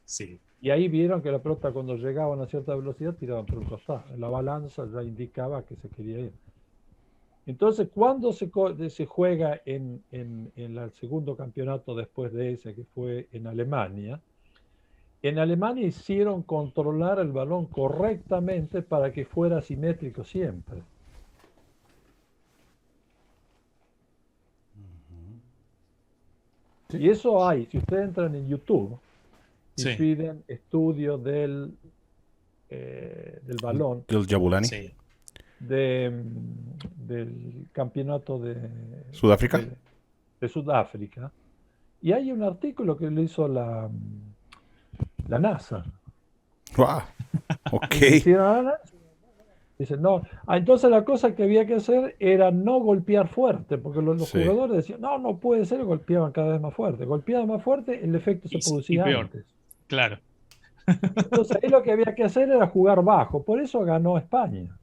Sí, Y ahí vieron que la pelota cuando llegaba a una cierta velocidad tiraban por un costado. La balanza ya indicaba que se quería ir. Entonces, cuando se juega en el segundo campeonato después de ese, que fue en Alemania hicieron controlar el balón correctamente para que fuera simétrico siempre. Y eso hay, si ustedes entran en YouTube y sí, piden estudio del balón, Del Jabulani. sí. del campeonato Sudáfrica. de Sudáfrica, y hay un artículo que lo hizo la NASA. Wow. Ok. Y le hicieron a la NASA. Dice, no. Entonces la cosa que había que hacer era no golpear fuerte, porque los Sí. jugadores decían, no, no puede ser, y golpeaban cada vez más fuerte. Golpeaban más fuerte, el efecto se Y producía peor, antes. claro. Entonces ahí lo que había que hacer era jugar bajo. Por eso ganó España,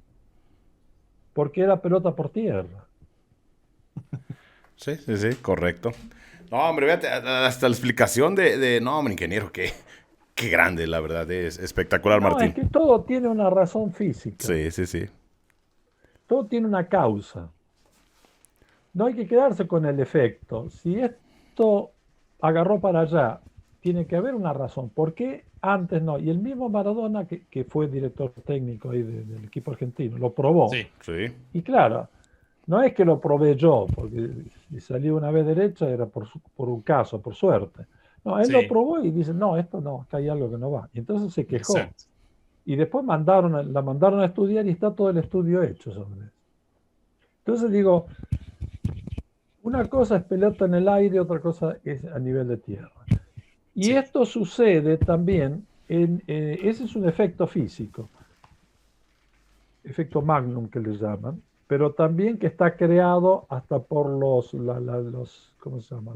porque era pelota por tierra. Sí, sí, sí, correcto. No, hombre, fíjate, hasta la explicación no, hombre, ingeniero, qué grande, la verdad, es espectacular, No, es Martín. que todo tiene una razón física, Sí, sí, sí. todo tiene una causa. No hay que quedarse con el efecto. Si esto agarró para allá, tiene que haber una razón. ¿Por qué antes no? Y el mismo Maradona, que fue director técnico ahí del equipo argentino, lo probó. Sí, Sí. Y claro, no es que lo probé yo, porque si salió una vez derecha era por un caso, por suerte. No, él lo sí, probó y dice, no, esto no, acá hay algo que no va. Y entonces se quejó. exacto. Y después la mandaron a estudiar y está todo el estudio hecho sobre eso. Entonces digo, Una cosa es pelota en el aire, otra cosa es a nivel de tierra. Y Sí. esto sucede también, ese es un efecto físico, efecto Magnum que le llaman, pero también que está creado hasta por los ¿cómo se llama?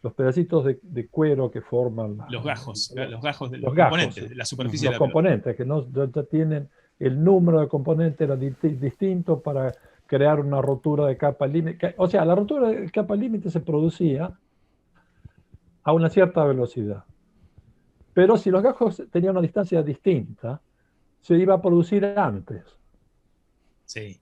Los pedacitos de cuero que forman Los gajos de los los gajos, componentes, de la superficie de los la pelota. componentes, que no, ya tienen el número de componentes era distinto para crear una rotura de capa límite. O sea, la rotura de capa límite se producía a una cierta velocidad. Pero si los gajos tenían una distancia distinta, se iba a producir antes. Sí.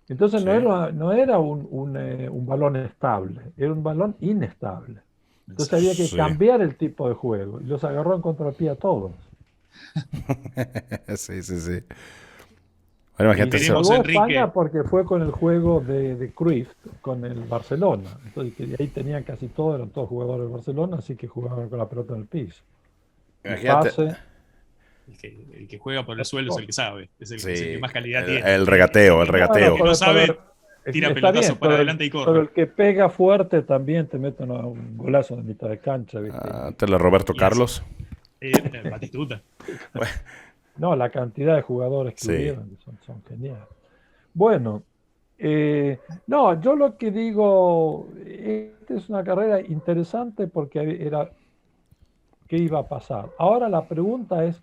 Entonces Sí. no era un balón estable, era un balón inestable. Entonces había que Sí. cambiar el tipo de juego y los agarró en contrapié a todos. Sí, sí, sí. Bueno, Y imagínate se eso. Esperemos, salvó España Enrique. porque fue con el juego de Cruyff, con el Barcelona. Entonces que ahí tenían casi todos, eran todos jugadores de Barcelona, así que jugaban con la pelota en el piso. Y Imagínate. pase, El que juega por el suelo es el que sabe, es el que Sí, más calidad el, tiene. el regateo, el bueno, regateo. El que no sabe, tira está bien, pelotazos para adelante y pero corre. el que pega fuerte también te mete un golazo de mitad de cancha, ¿viste? Te lo Roberto Y así. Carlos. Batistuta. Bueno, No, la cantidad de jugadores que sí, hubieron son geniales. Bueno, no, yo lo que digo, esta es una carrera interesante porque era qué iba a pasar. Ahora la pregunta es,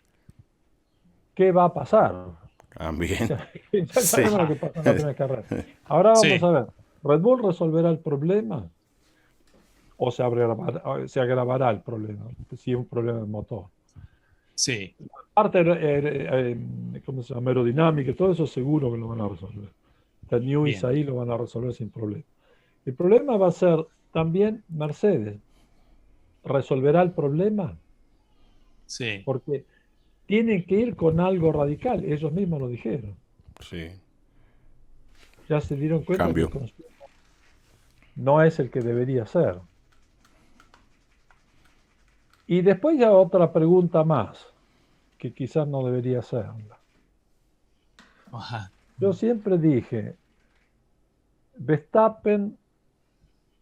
¿qué va a pasar? O también. sea, ya Sí. sabemos lo que pasó en la primera carrera. Ahora vamos Sí, a ver, ¿Red Bull resolverá el problema o se agravará el problema? Si es un problema de motor. sí, Parte, ¿cómo se llama? Aerodinámica y todo eso seguro que lo van a resolver. Está Newis bien, ahí lo van a resolver sin problema. El problema va a ser también Mercedes. ¿Resolverá el problema? sí, Porque tienen que ir con algo radical. Ellos mismos lo dijeron. Sí. Ya se dieron cuenta que el Cambio. consumo no es el que debería ser. Y después ya otra pregunta más, que quizás no debería hacerla. ajá, Yo siempre dije, Verstappen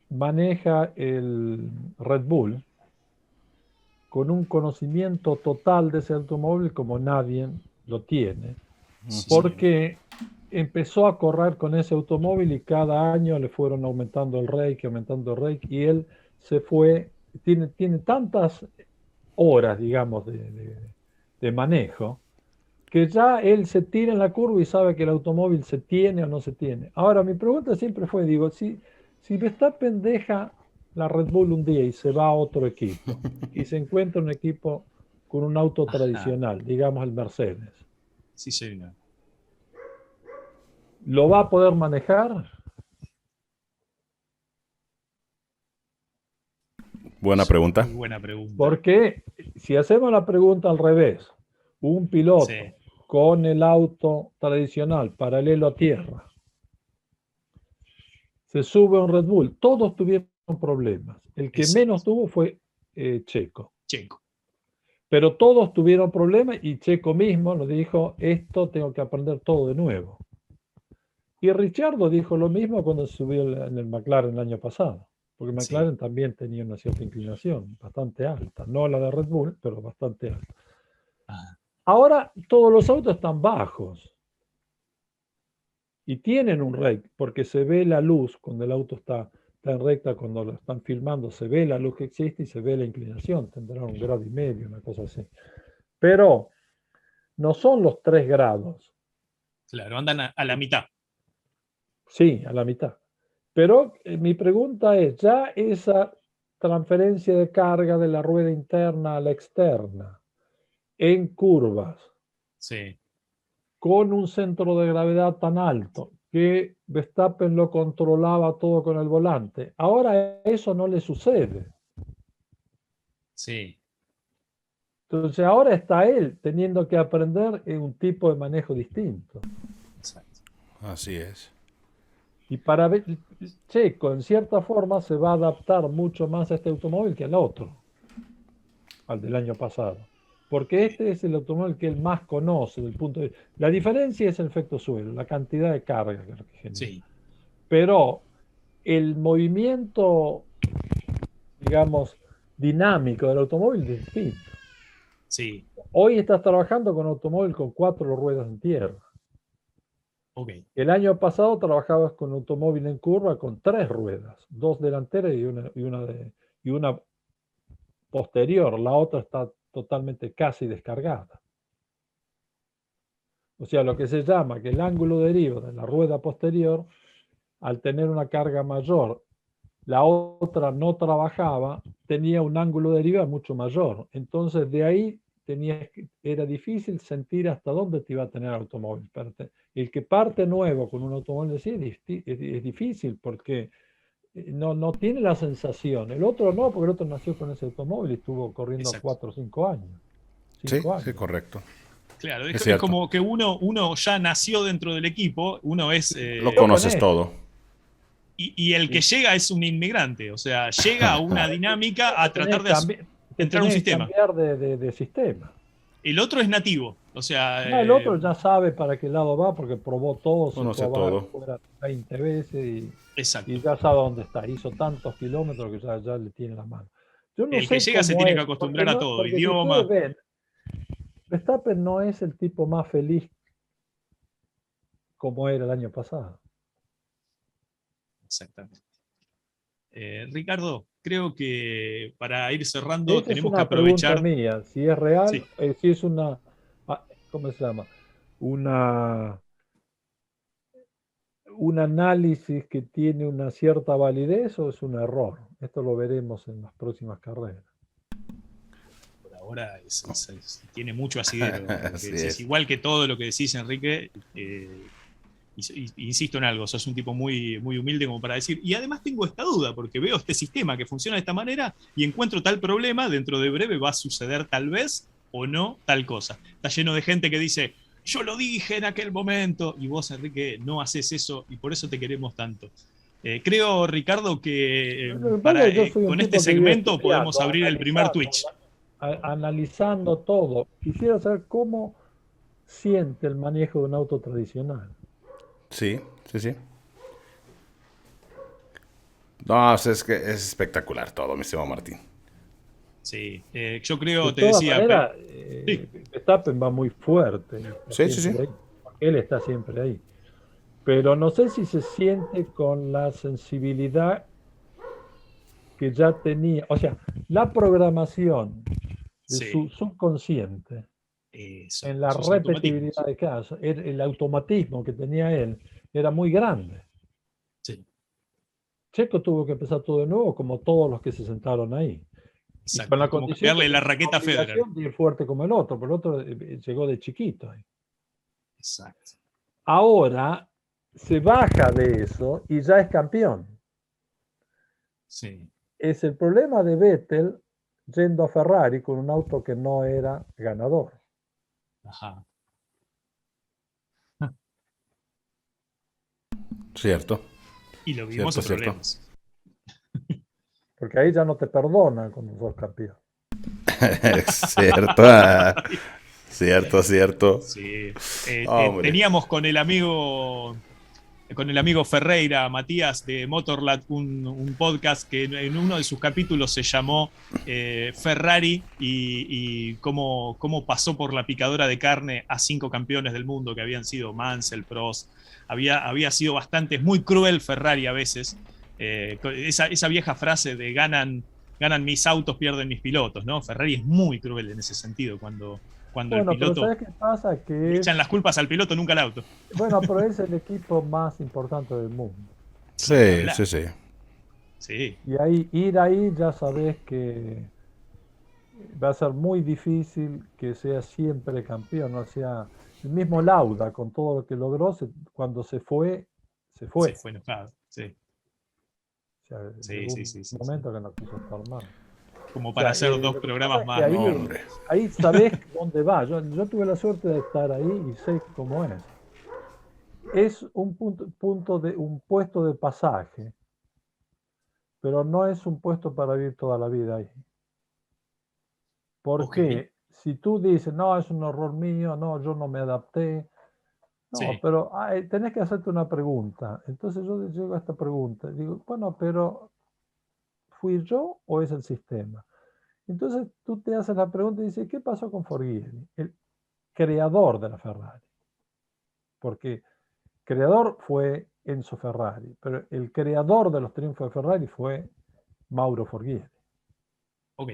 maneja el Red Bull con un conocimiento total de ese automóvil como nadie lo tiene, sí, señor. porque empezó a correr con ese automóvil y cada año le fueron aumentando el rake, y él se fue, tiene tantas horas, digamos, de manejo, que ya él se tira en la curva y sabe que el automóvil se tiene o no se tiene. Ahora, mi pregunta siempre fue, digo, si Verstappen deja la Red Bull un día y se va a otro equipo y se encuentra un equipo con un auto Ajá, tradicional, digamos el Mercedes, sí, señor. ¿lo va a poder manejar? Buena Es una pregunta. muy buena pregunta. Porque si hacemos la pregunta al revés, un piloto Sí, con el auto tradicional paralelo a tierra se sube a un Red Bull, todos tuvieron problemas. El que menos exacto. tuvo fue Checo. Checo. Pero todos tuvieron problemas y Checo mismo lo dijo, esto tengo que aprender todo de nuevo. Y Ricciardo dijo lo mismo cuando subió en el McLaren el año pasado, porque Sí. McLaren también tenía una cierta inclinación bastante alta, no la de Red Bull, pero bastante alta. Ah, Ahora todos los autos están bajos y tienen un rake, porque se ve la luz cuando el auto está en recta, cuando lo están filmando, se ve la luz que existe y se ve la inclinación, tendrá 1,5 grados, una cosa así. Pero no son los 3 grados, claro, andan a la mitad. sí, a la mitad. Pero mi pregunta es, ya esa transferencia de carga de la rueda interna a la externa en curvas, Sí, con un centro de gravedad tan alto que Verstappen lo controlaba todo con el volante. Ahora eso no le sucede. sí, Entonces ahora está él teniendo que aprender un tipo de manejo distinto. exacto. Así es. Y para Checo, en cierta forma, se va a adaptar mucho más a este automóvil que al otro, al del año pasado. Porque este es el automóvil que él más conoce del punto de vista. La diferencia es el efecto suelo, la cantidad de carga que es lo que genera. Sí, Pero el movimiento, digamos, dinámico del automóvil es distinto. Sí, Hoy estás trabajando con un automóvil con 4 ruedas en tierra. ok. El año pasado trabajabas con un automóvil en curva con 3 ruedas, 2 delanteras y una posterior. La otra está totalmente casi descargada. O sea, lo que se llama que el ángulo deriva de la rueda posterior, al tener una carga mayor, la otra no trabajaba, tenía un ángulo de deriva mucho mayor. Entonces, de ahí era difícil sentir hasta dónde te iba a tener el automóvil. El que parte nuevo con un automóvil así es difícil porque no tiene la sensación. El otro no, porque el otro nació con ese automóvil y estuvo corriendo Exacto. 4 o 5 años. Sí, 5 sí, años. correcto. Claro, Es es cierto. como que uno ya nació dentro del equipo, uno es... Lo Yo con conoces esto. todo. y el que llega es un inmigrante, o sea, llega a una dinámica a tratar de Te entrar a un tenés que sistema. cambiar de sistema. El otro es nativo, o sea, Ya el otro ya sabe para qué lado va porque probó todo, se Conoce fue todo. afuera 20 veces y exacto. ya sabe dónde está. Hizo tantos kilómetros que ya le tiene la mano. Yo no El que sé llega se cómo tiene que es, acostumbrar a todo, porque si ustedes idioma. ven, Verstappen no es el tipo más feliz como era el año pasado. Exactamente. Ricardo, creo que para ir cerrando Esa es tenemos que una pregunta aprovechar. mía, si es real, Sí, si es ¿cómo se llama? Una, un análisis que tiene una cierta validez o es un error. Esto lo veremos en las próximas carreras. por ahora tiene mucho asidero lo que Así decís. es. Igual que todo lo que decís, Enrique, insisto en algo, sos un tipo muy, muy humilde como para decir, y además tengo esta duda, porque veo este sistema que funciona de esta manera y encuentro tal problema, dentro de breve va a suceder tal vez o no tal cosa. Está lleno de gente que dice, yo lo dije en aquel momento, y vos, Enrique, no haces eso y por eso te queremos tanto. Creo, Ricardo, que Lo que pasa es que yo soy un con este tipo que vive segmento podemos estudiando, abrir el primer Twitch. analizando todo. Quisiera saber cómo siente el manejo de un auto tradicional. Sí, sí, sí. No, es que es espectacular todo, mi estimado Martín. Sí, yo De creo, te todas decía, maneras, sí, Verstappen va muy fuerte, está Sí, sí, sí. siempre ahí. Él está siempre ahí. Pero no sé si se siente con la sensibilidad que ya tenía, o sea, la programación de su sí, subconsciente en la esos automatismos. repetibilidad de casos, el automatismo que tenía él era muy grande. Sí, Checo tuvo que empezar todo de nuevo, como todos los que se sentaron ahí. Y con exacto. la Es como condición cambiarle de la tener la raqueta a Federer. obligación de ir fuerte como el otro, pero el otro llegó de chiquito ahí. Exacto. Ahora se baja de eso y ya es campeón. Sí. Es el problema de Vettel yendo a Ferrari con un auto que no era ganador. Ajá. Cierto, Y lo vimos cierto, en cierto. problemas. Porque ahí ya no te perdonan cuando sos campeón. Cierto, cierto, cierto. Sí. Hombre. Teníamos con el amigo Ferreira, Matías de Motorlad, un podcast que en uno de sus capítulos se llamó Ferrari y cómo pasó por la picadora de carne a 5 campeones del mundo que habían sido Mansell, Prost. Había sido bastante, muy cruel Ferrari a veces. Esa vieja frase de ganan mis autos, pierden mis pilotos, ¿no? Ferrari es muy cruel en ese sentido cuando el Bueno, pero piloto ¿sabes qué pasa? le Que echan las culpas al piloto, nunca al auto. bueno, pero es el equipo más importante del mundo. Ni Sí, hablar. sí, sí. Sí, Y ahí, ir ahí ya sabes que va a ser muy difícil que sea siempre campeón. O sea, el mismo Lauda, con todo lo que logró, cuando se fue, se se fue. fue enojado. Sí, O sea, sí, llegó sí, un sí, sí, sí. momento que no quiso estar más. Como O para sea, hacer dos lo que pasa programas es que más, ¿no? Hombre. ahí sabés dónde va. Yo tuve la suerte de estar ahí y sé cómo es. Es un un puesto de pasaje, pero no es un puesto para vivir toda la vida ahí. Ok, Porque si tú dices, no, es un error mío, no, yo no me adapté, Sí. pero tenés que hacerte una pregunta. Entonces yo llego a esta pregunta. Digo, bueno, pero ¿fui yo o es el sistema? Entonces tú te haces la pregunta y dices, ¿qué pasó con Forghieri? El creador de la Ferrari. Porque creador fue Enzo Ferrari, pero el creador de los triunfos de Ferrari fue Mauro Forghieri. Ok.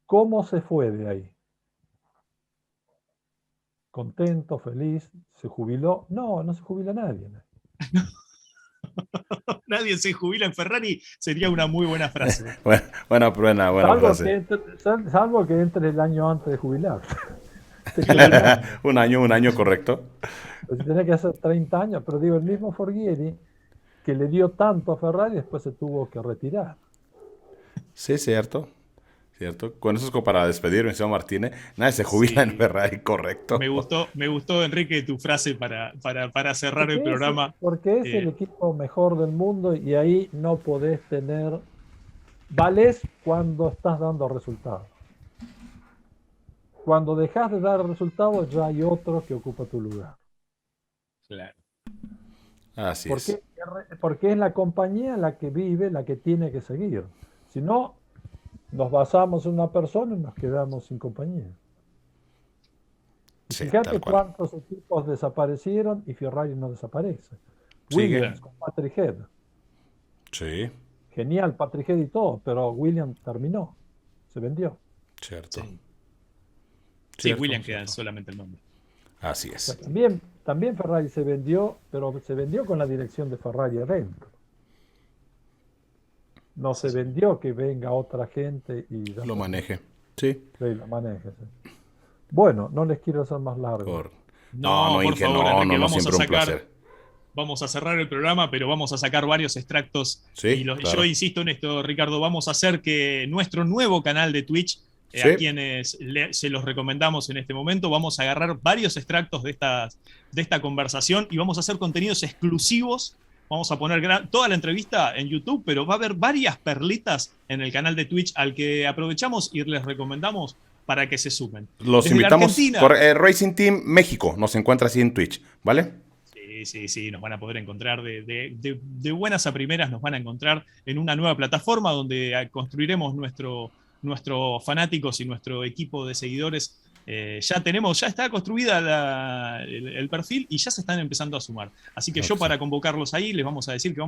¿Cómo se fue de ahí? ¿Contento, feliz? ¿Se jubiló? No, no se jubila nadie. Nadie se jubila en Ferrari, sería una muy buena frase. Buena frase. Salvo que entre el año antes de jubilar. un año correcto. Pues tenía que hacer 30 años, pero digo, el mismo Forghieri que le dio tanto a Ferrari después se tuvo que retirar. Sí, cierto. Con eso es como para despedirme, señor Martínez. Nadie se jubila en Ferrari, correcto. Me gustó, Enrique, tu frase para cerrar el programa. Porque es el equipo mejor del mundo y ahí no podés tener... Valés cuando estás dando resultados. Cuando dejas de dar resultados ya hay otro que ocupa tu lugar. Claro. Así es. Porque es la compañía la que vive, la que tiene que seguir. Si no, nos basamos en una persona y nos quedamos sin compañía. Sí, fíjate cuántos equipos desaparecieron y Ferrari no desaparece. Williams con Patrick Head. Sí. Genial, Patrick Head y todo, pero Williams terminó. Se vendió. Cierto. Sí, Williams queda solamente el nombre. Así es. O sea, también Ferrari se vendió, pero se vendió con la dirección de Ferrari adentro. No se vendió que venga otra gente y lo maneje. Sí. Sí, lo maneje. Sí. Bueno, no les quiero hacer más largo. No, por favor, Enrique, vamos siempre un placer. Vamos a cerrar el programa, pero vamos a sacar varios extractos. Sí, claro. Yo insisto en esto, Ricardo, vamos a hacer que nuestro nuevo canal de Twitch, a quienes se los recomendamos en este momento, vamos a agarrar varios extractos de esta conversación y vamos a hacer contenidos exclusivos. Vamos a poner toda la entrevista en YouTube, pero va a haber varias perlitas en el canal de Twitch al que aprovechamos y les recomendamos para que se sumen. Los invitamos por Racing Team México. Nos encuentra así en Twitch, ¿vale? Sí, nos van a poder encontrar de buenas a primeras, nos van a encontrar en una nueva plataforma donde construiremos nuestros fanáticos y nuestro equipo de seguidores. Ya está construida el perfil y ya se están empezando a sumar. Así que para convocarlos ahí les vamos a decir que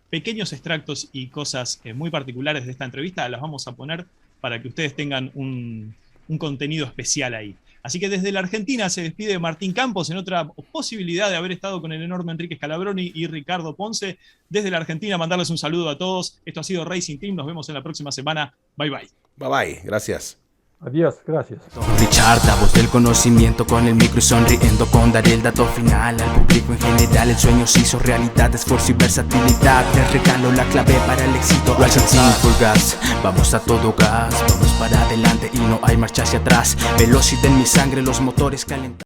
pequeños extractos y cosas muy particulares de esta entrevista las vamos a poner para que ustedes tengan un contenido especial ahí. Así que desde la Argentina se despide Martín Campos en otra posibilidad de haber estado con el enorme Enrique Scalabroni y Ricardo Ponce. Desde la Argentina mandarles un saludo a todos. Esto ha sido Racing Team. Nos vemos en la próxima semana. Bye bye. Bye bye. Gracias. Adiós, gracias. Richard, la voz del conocimiento con el micro y sonriendo con dar el dato final al público en general. El sueño se hizo realidad, esfuerzo y versatilidad. Les regalo la clave para el éxito. Racing Team full gas, vamos a todo gas. Vamos para adelante y no hay marcha hacia atrás. Velocidad en mi sangre, los motores calentados.